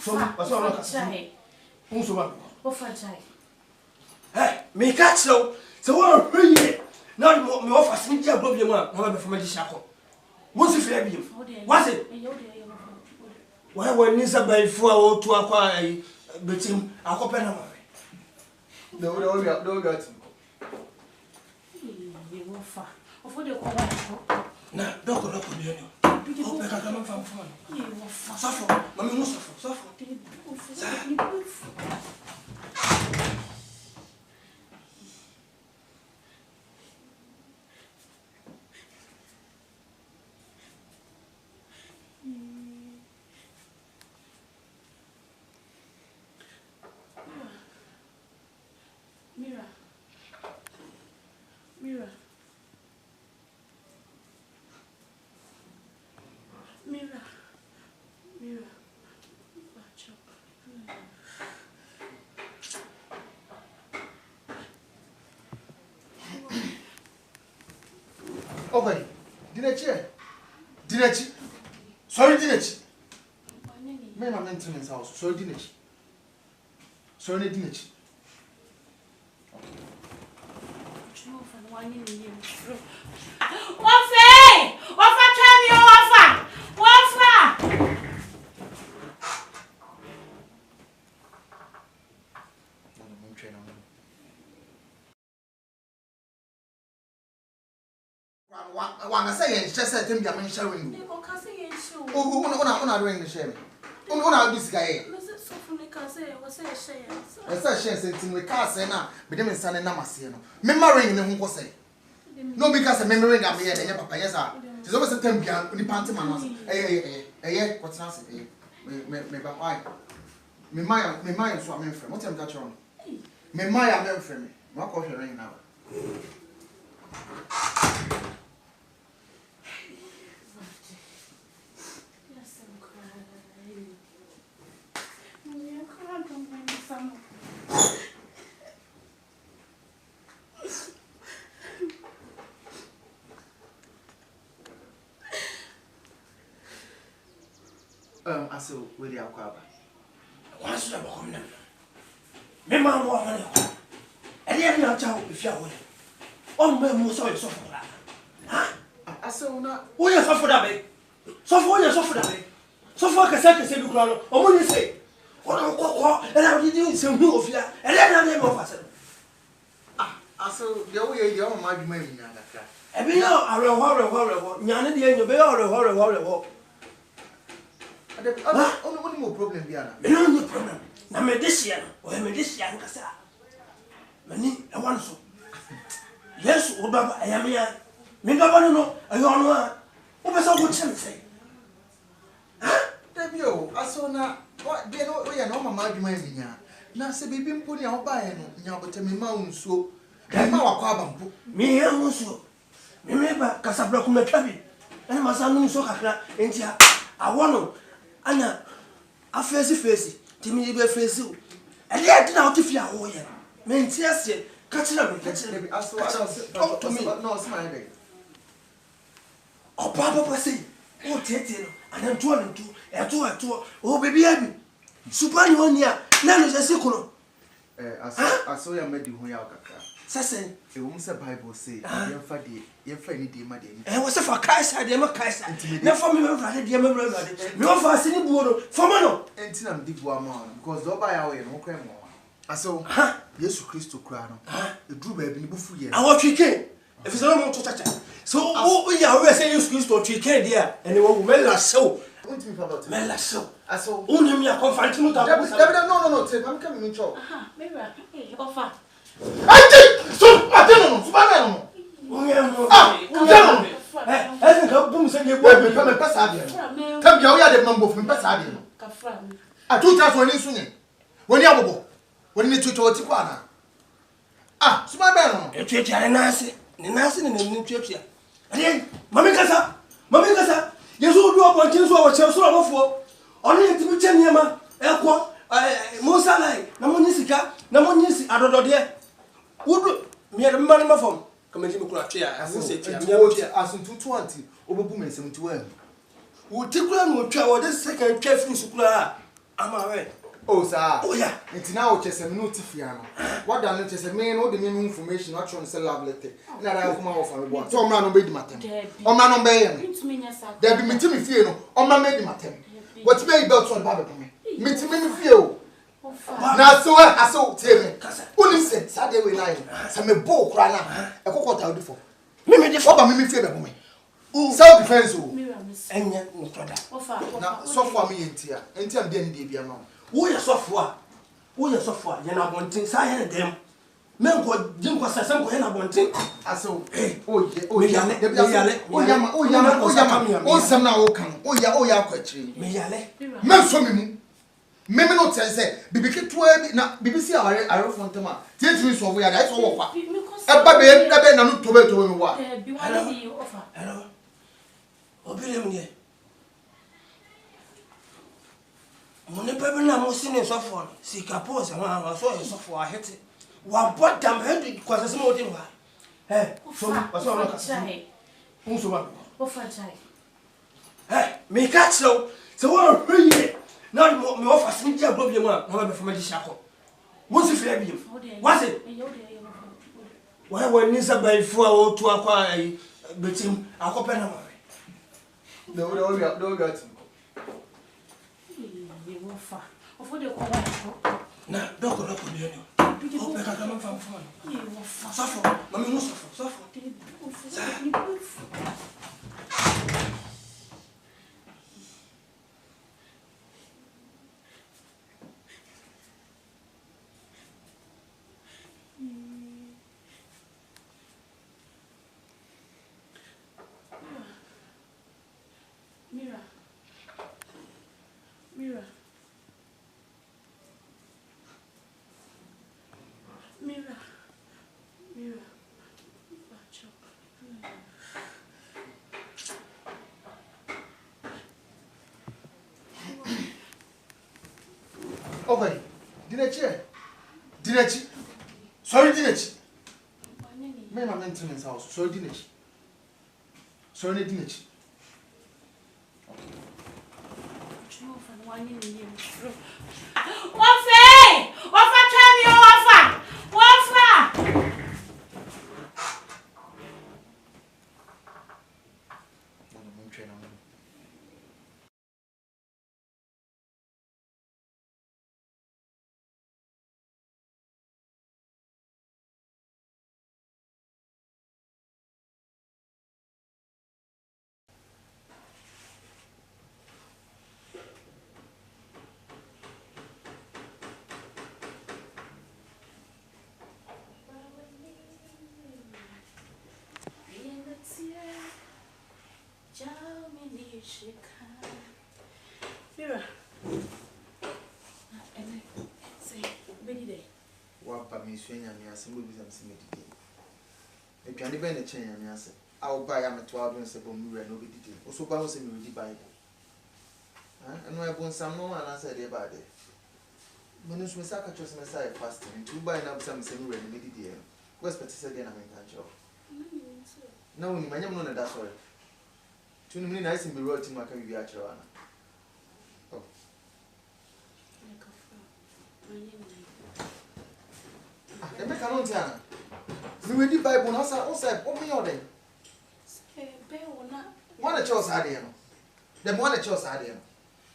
so no ka so ba offer jai me catch so wo hwe na me offer sin dia gbo bi mu a na be fama di shako mo si fere bi wa se wa ni sa ba ifu a o tu akwa betim akope na ma no got offer de ko wa na doko bi no o pe ka kama fam safo mami no safo Mira. Watch up. okay dinechi sorry dinechi me na maintenance house sorry dinechi Wanga say yen chese tem bia men share ring. O ka say yen show. Una ring the share. Una do sika ye. Me say so fun ka say we say share. E say share say tin we ka say na be dem nsane na mase no. Me ma ring ne ho ko say. No because me ring am here na papa yes ah. Ti so say tem bia ni panty man no. Eh what na say me ba why. Me my so am frame. What am that wrong? Me my am frame. Me ko hwe ring now. Aso we dey akwa ba. Once you come now. Me ma mo amane ko. E dey na cha o fia wo. On me mo so so for that. Ha? Aso na wo ye so for that be. So for ye so for that be. So for ka se bi kura no. O mo ni se. O na ko e na di se hu ofia. E dey na me mo fa se. Aso de wo ye de o ma adwuma mi na kakra. E bi yo areho. Nyane de enyo be yo areho. Only more problem biana. No problem. Na medicine, o medicine kasa. Mani e wan so. Yes, o baba ayamia. Me baba no ayo no a. O be so go chim say. Ha? Debio, aso na what de no we no mama adwuma mi nya. Na se bibi mpo ni a oba ye no nya botemi ma unsuo. Ma wakwa abampo. Me he unsuo. Me ba kasabra ku metwa bi. Ene masa no unsuo kakra entia. Awono ana afesi timi be fesi o e dey na o tifia ho ye me ntiase ka kira me aso to me no se my head o papa say o tete no ana ntu eto o bebi abi super ni oni a na no se kuno aso ya medi ho ya okaka Sasa say Bible say yɛmfa ni de ma de ni wɔ sɛ fa Kaisa de ma Kaisa na fa me Awurade de ma Awurade me wɔ fa asini buo no fa ma no enti na mdi bua ma because the oba ya we no kɔ mo aso Yesu Kristo kura no eduru ba bi ni bufu ye awɔtwe ke efisɛ no mo to chacha so o ya we sɛ Yesu Kristo twe ke dia ene wo mela sew ntimi fa about mela sew aso unim ya konfanti mu ta no take am come in chop Mira, hey, offer. aje so ateno no so ba na no ese ka bum se ye bo me pesa ade no kam bia wo ya de mambo me pesa ade no Kafra. a two times woni sunye woni abobo woni ni tutu oti kwa na so ba be no etwetwa ne nase ne ne twetwa ade mami kasa Yesu du abontin so wo che so amofo ono yetimi che niema ekwo Musa lai na monyi sika na monyi adodode wudu me mman mafom kamaji mekura twa a wo se twa asuntutu anti obobu mesem tu wa wo tikura no twa wo de second twa free sukura ama we o sa o ya enti na wo chese me no tifia no wada no chese me no de me information na tron se love letter na ra kuma wo fa me bo so omra no be di matem omra no be ye there be mitimi fie no omra me di matem what be you belt on ba be me mitimi me fie o na so aso teme oni se sade we nine se me bo kura na ekokota odi fo me de fo ba me fie be bo me self defense o enya no toda na so for me entia am de ndi bia ma wo ye sofo a ye na bontin sa ye dem me ko jin ko sasem ko ye na bontin aso o yale o sem na o kan o ya kwachiri me yale me so me mu me no tell say bibi ketua bi na bibi si are fontam a tietri so wo ya da so wo kwa e ba be na no tobe me wa Bi wa di offer. hello obile mnie mone bebe na mo sine sofo sika pose ma so e sofo ahete wa bodam hedu kwasase mo di wa so so no ka so ma Offer chai. me ka chiro so wo hweye na me offer sin dia problem a na be fama di shako wo si fira bi wa se wa ni sa bai fu a wo tu akwa betim akope na ma do got Offer. Offer de kwa. na doko bi no o pe ka kama fam fam safo mami mo safo Mira. okay Dinechi sorry Dinechi me na maintenance house sorry Dinechi Mira. Say, Benny day. What pa me swenya me asem bi sam se medidi eduane be na chen me ase a wo ba ya me to adon se bo mu re no be didi o so ba ho se me read Bible eno e bon sam no ana se de ba de me no so me saka cho se me sai fasting tu ba na sam se mu re no be didi e go expect se de na me kan cho na woni manyam no na da sorry tu ni na ise me ro ti maka bi a chero ana Eme kanon tiana. read the Bible also me or them. One of Charles Adiano. The one of Charles Adiano.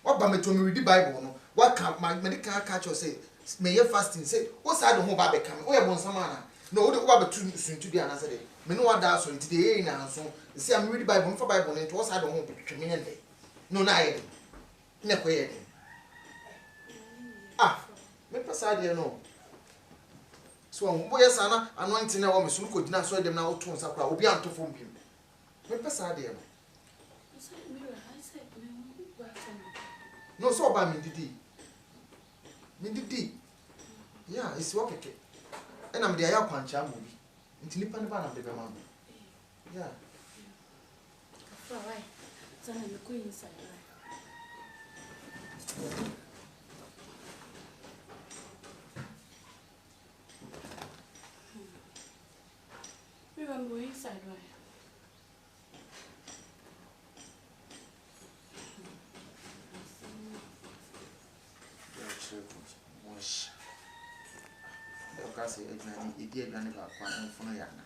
What by me to read the Bible? No, what can't my medical catch or say, may you fasting say, what's I don't know about coming? Oh, I want some manner. No, the Bible too soon to be answered. Me no what that's on today now. So, see, I'm reading Bible for Bible, and it was I don't want to me and day. No, I never heard. Ah, me pass idea no. So, boy, sana, anointing now, Miss Luko did not show them now to Sakra, will be out to form him. Me pass idea. No, so by me, did yeah, it's okay. And I'm the Aya Pancha movie. Until you pan of the man. Yeah. Then I'm going inside. I'm going inside, right? Kasi idea gani ba kwa mfuno yana.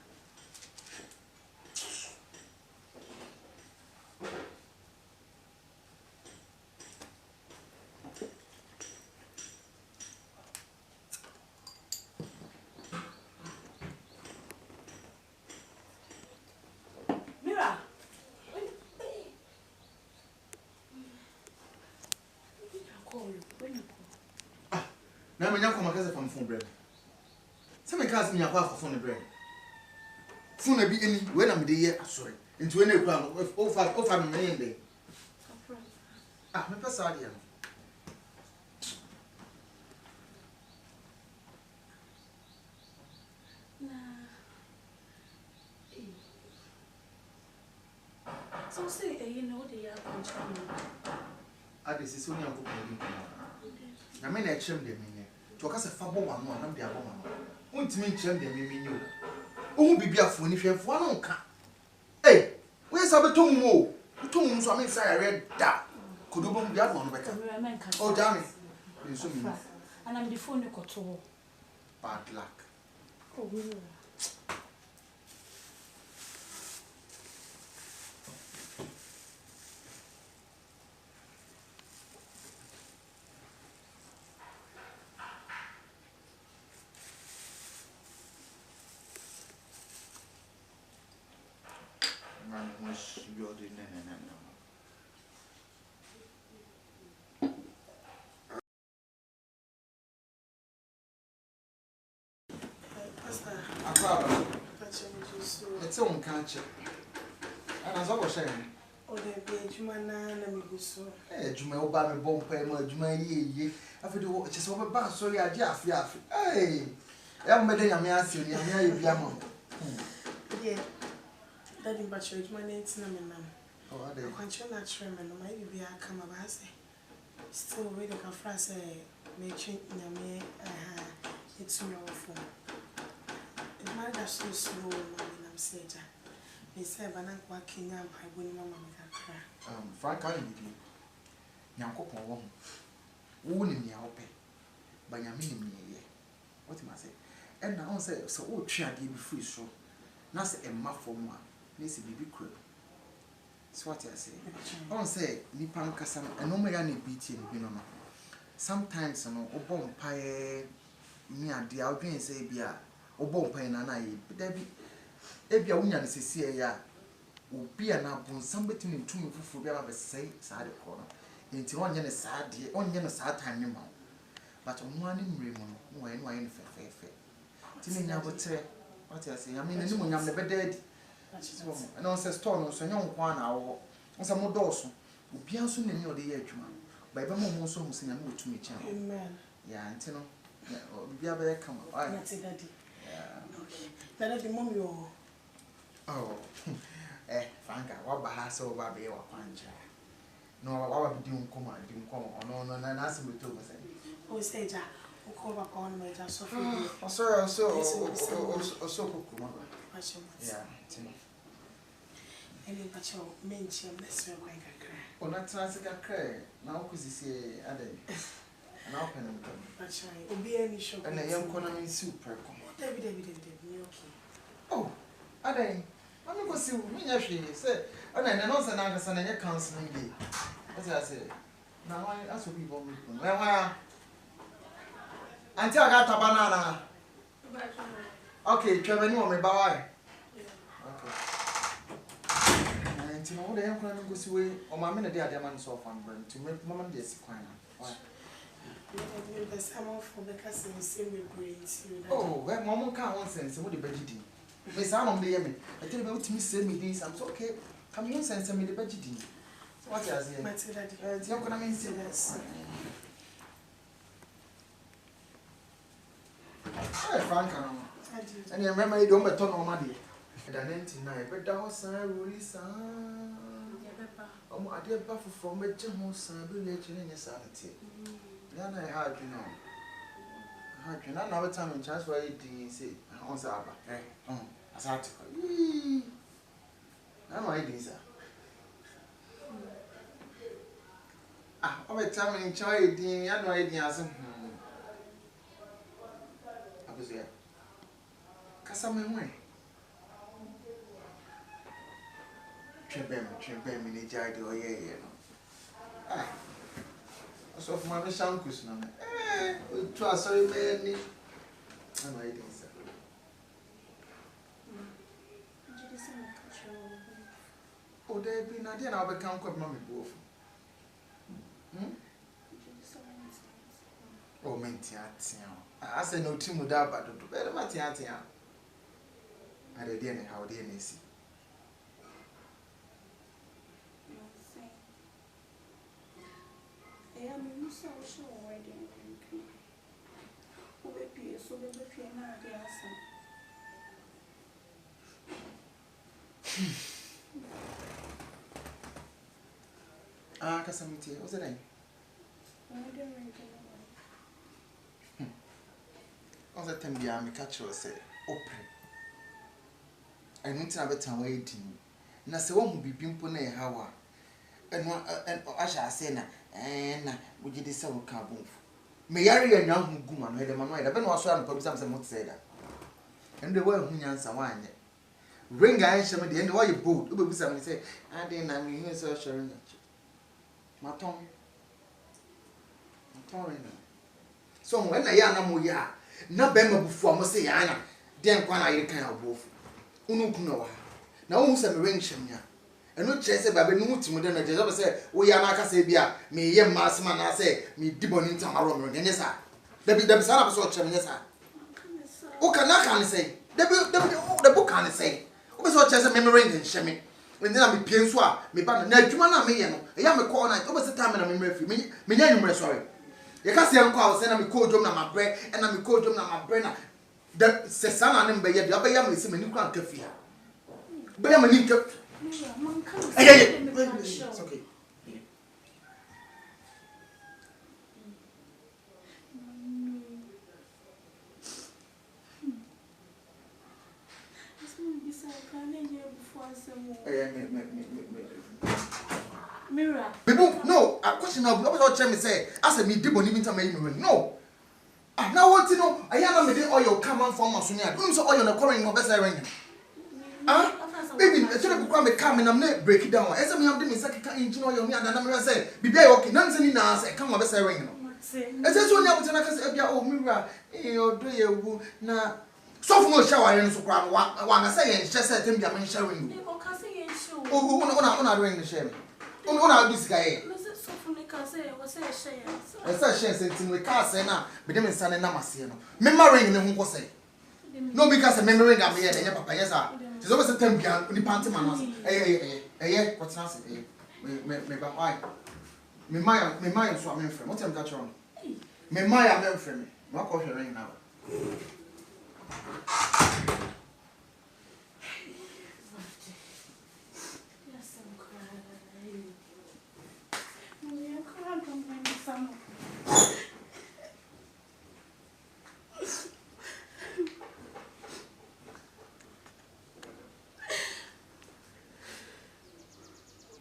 Mira. Na me nyako makaze fa mfun bread. Se me kaze me nyako afofo ne bread. Fun na bi eni we na me de ye asore. Nti we na ekura no ofa me me nde. Ah, me pesa ade ya. So say you know the control. Ade sisi oni akoko ni. Na me na echem de me nye. To ka se fa bo wano na me de abo wano. Untimi nchem de me nyo. Ohu bibia fo ni hwefo na nka. Eh, we sa beto mu o. Beto mu so ame sa ya red da. Kodobo mu bia bo no beka. Oh, damn it. So me. And I'm the phone you got to. Bad luck. Oh, Man, was you did no. It's on catch. And as I was saying, oh, there be Jumana and Miguso. Juma Obama bomb payment, Juma ye. I feel the just over back, sorry, I just hey, I'm made a man, you're young. Yeah, Daddy Butcher, my name's Naman. Oh, I can't you not remember? Maybe be a come of us. Still reading a phrase, making Yame, it's your phone. It might have so slow, I'm saying. They say, but I'm working up, I wouldn't know my Frank, I need you. Yanko Pom, wounding me out pay. But you're meaning me, what am I say? And now say, so old chair give me free so. Not a muff for one, Missy Bibi Crib. So what I say. I say, Nipan Cassam, and no may beat you, you know. Sometimes, you know, Obon Pie, me and the Albion say, Bia, Obon Pie and I, but there be. Ebi a wunya ne sisi ya obi a na bonsam betimi ntumi fufu bia ba sei saa de ko no enti onye ne saa de onye no saa tan ne ma but onwa ne mre mu no wo ye no aye ne fefefe ti ne nya botre what I say I mean ne mo nyam ne bedadi and on say store no so nya nkwa na awo nsa mo dooso obi anso ne nya ode ye adwuma ba ba mo so mo senya mo tumi kya amen ya enti no obi abeye kama ai na te daddy okay daddy mom yo. Oh, Franka, what bahasa over be or quancha? No, I will do come on, no, that's what you say. Oh, say, Jack, who call back on my just so. Oh, sorry, so, yeah, and in Pacho, mention this way, I cry. Oh, not as I cry. Now, because you say, I did. And I'll pen them. But I will be any show. And a young economy super. David, okay. Ade. I'm go see me yashi say and no say na say na counseling day. As I say. Now why ask people where Auntie I got a banana. Okay, Trevor no me bawai. Okay. And you know they am going to go see o ma me na dey adema so fan brand to make mama dey see kwan. Why? The summer for the cousin same with brains. Oh, where mama can one sense what the budget. Me say am dey me. I tell you what me say me this I'm so okay. Come one sense me the budget. What you say? Matilda. You going to mean serious. Hey, Frank, and you remember you don't bet on money. And I didn't know, but that was a really son. Oh, I did buff from a general son, village in your sanity. Then I had you know. I had you not another time in chance where it say, on Saba. Eh, as I took. I know it is. Ah, over time in China, I know it is. Kasa me ho e twebem ni jade oyeye no ah so for my shankus no to asori me ni ana ide nsa o de bi na de na obeka nko ma me buofu o menti atia ase no timu da badodo be ma tia I didn't how they see. I am so sure already. Who will be so the baby and I Ah, Casamity, what's the name? All the time, the army catcher say, open. I need to have a time waiting. Na se won bi pimpo na hawa. Eno asha say na we gide se wo ka bon. Me yare ya nyan hu guma no e de ma no e de be no aso am pa sam se mo tse da. Eno de wa hu nyansa wa anye. Ring I shame de eno wa ye bold. Obebu sam say ade na me hu so sure na. Maton ring. So when na ya na mo ya na be ma bufu am say ya na den kwa na ye kan abofu. Unu kuna wa na wo se me ring hwemya eno kire se ba be nu timu de na je so se wo ya na aka se bia me ye masma na se me diboni ntamaro me ne sa da bi sa na be so kire me sa o kana kan se da bu kan se o be so kire se me ring hweme me na me pie nso a me ba na adwuma na me ye no e ya me call na o be se time na me mrefi me nya nwumre sorry ye ka se enko a wo se na me call dom na mabre e na me call dom na mabre na the sesana nem be ye de abeya me se mani kwan kafia be ya mani kaf it's okay Mira. No, a question now. I was tell me say, as me did boni minta me no. Ah, now what you know? I am me oil come on from Masunia. Don't say oil na current no best ring. Ah, baby, I should have come come and I'm not break it down. As I am doing second engine oil me and I'm say, be okay, none say na say come on best ring. As I so now tell us ebia o Mira, do you na so for no shower in so crowd one say and just say them be sharing. Oh, una ring the shame. Una this guy. I say share we can't say now, but them is na mase no. Me marrying ne ho say. No because me ring am here na papa yes ah. It's always a time bia ni panty man was. Eh, what's na say? Me ba why? Me my so am friend. What am catch on? Me my am friend me. Ma call her ring now.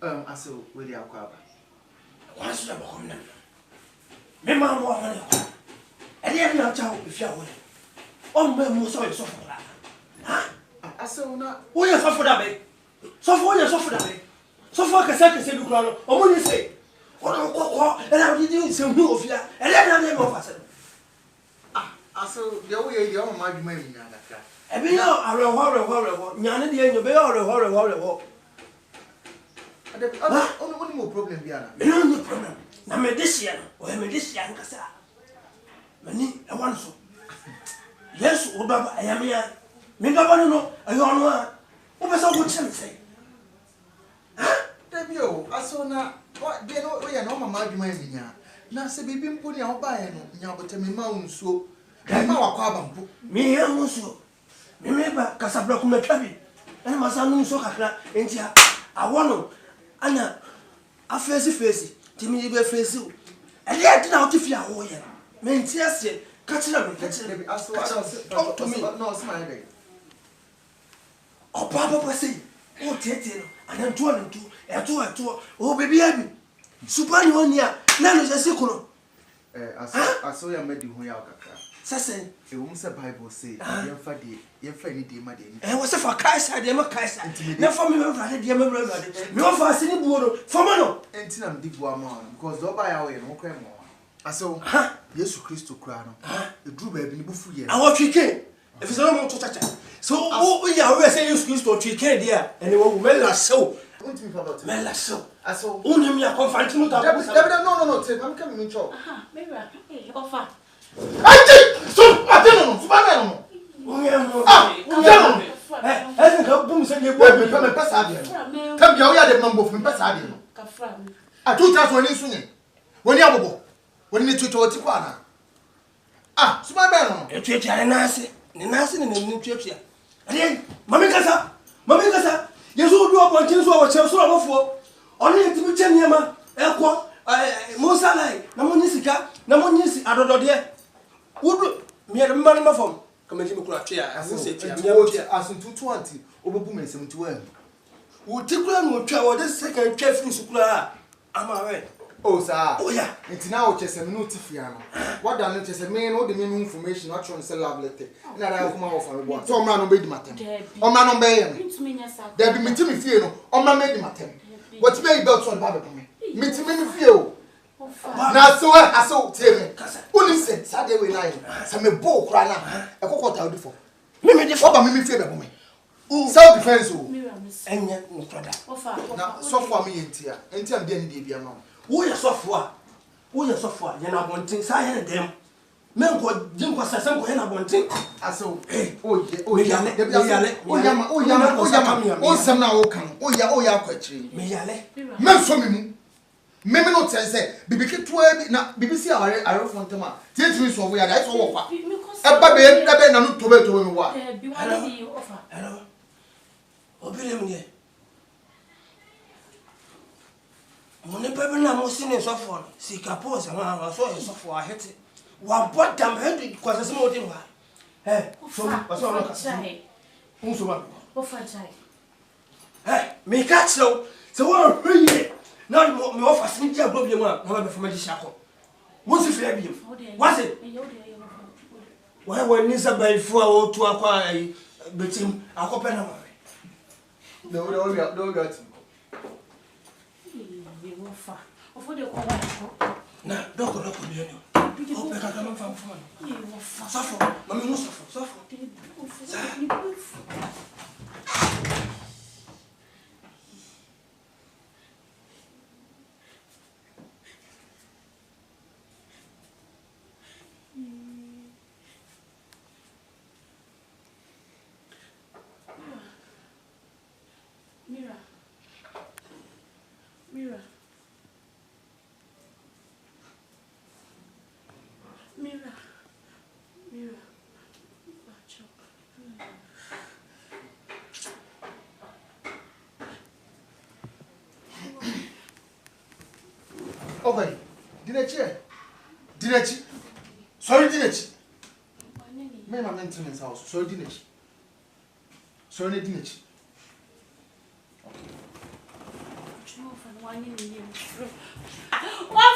I said, where you are. What's the bomb? Me man wa money. And you have child if you are. Oh, me most of yourself. Huh? aso na wo ye sofo da be sofo ye sofo da be sofo kese bi kura no omo ni se ono kokko era odi di se hu ofia era na me ofa se aso de wo ye de o ma adwuma mi nya kakra ebi yo areho nyane de enyo be yo areho ono mo problem bi ana me no problem na me disia no o me disia nkasa mani e wan so yes o baba ayamia me baba no ayo no a o be so go chim say Debio aso na de no we na mama adwuma mi nya na se bibi mpo ni a ho ba ye no nya botame ma unsuo ma wakwa abampo me ye unsuo me ba kasabla kuma twabi ana masanu unsuo kakra enti awono ana afesi timi be fesi o ele ati na otifi awo ye me nti ase ka kire me aso to me no se my day opa pasi o tete no ana ntu eto o bebi abi super ni woni a na no se sikuno aso ya medi ho ya kakra sesen e wo se bible say ye fa ni de ma de ni wo se fa kaisa de ma kaisa na fa me wrade de ma wrade me wo fa sini buoro fa ma no enti na mdi bua ma because do ba ya we no kwa mo aso Yesu Kristo kura no eduru ba bi ni bufu ye awo twike efise no mo to chacha so wo ya we say Yesu Kristo twike dia ene wo mela show untimi fa about mela show aso unim ya confront no ta no take am come me chop Mira, offer. Ati so no subana no unya mo no ese ka bum se ye bo me pesa ade no tam ya wo ya de mambo fu me pesa ade no Kafra. atu tra so ni sunye woni abobo woni ni tuto ti kwa na subana no etwetwa ne nase ne twetwa ade mami kasa Yesu do abontin so wo che so amofo oni ntimi che niema ekwo Musa lai na monyi sika na monyi si adodode wudu miere mmanu mafom kama jimi kula twa aso se twa miya twa asuntutu anti obebu mesem ti wa wuti kula no twa wo de second twa free sukula ama we o sa o ya nti na o chese me no ti fia no wada no chese me no de me information what you say love letter na ra kuma wo fa me bo so o ma no be di matem o ma no be ye me da bi mitimi fie no o ma me di matem what me belt so ba be me mitimi me fie o na so aso teme oni se sade we na se me bo kura na e kokota odi fo me de fo ba me fie be bo me self defense o enya ntoda na so fo am yentia entia am de ni de bia ma wo ye sofo a ye na bontin sa ye dem men ko jin ko sa san ko ye na bontin aso o yama o sem na o kan o ya kwachiri me yale men so me mu no tense bibiki toa bi na bibisi are fontama tietimi so wo ya dai so wo kwa e ba be na no tobe me wa Bi wa dey offer. hello obile mne mone bebe na mo sine sofo sika pose ma so e sofo a hete wa bodam hedu kwase se mo dem ha so no ka so ma Offer chai. me ka chiro se wo hwe na me offer sin dia gbo bi mu a na be fama di shako mo si fia bi wase wa ni sa bai fu a o tu akwa betim akope na ma do got Offer de ko na doko bi ni o pe ka kama fam sofo mami mo sofo Mira. okay dinechi sorry dinechi me ma maintenance house sorry dinechi One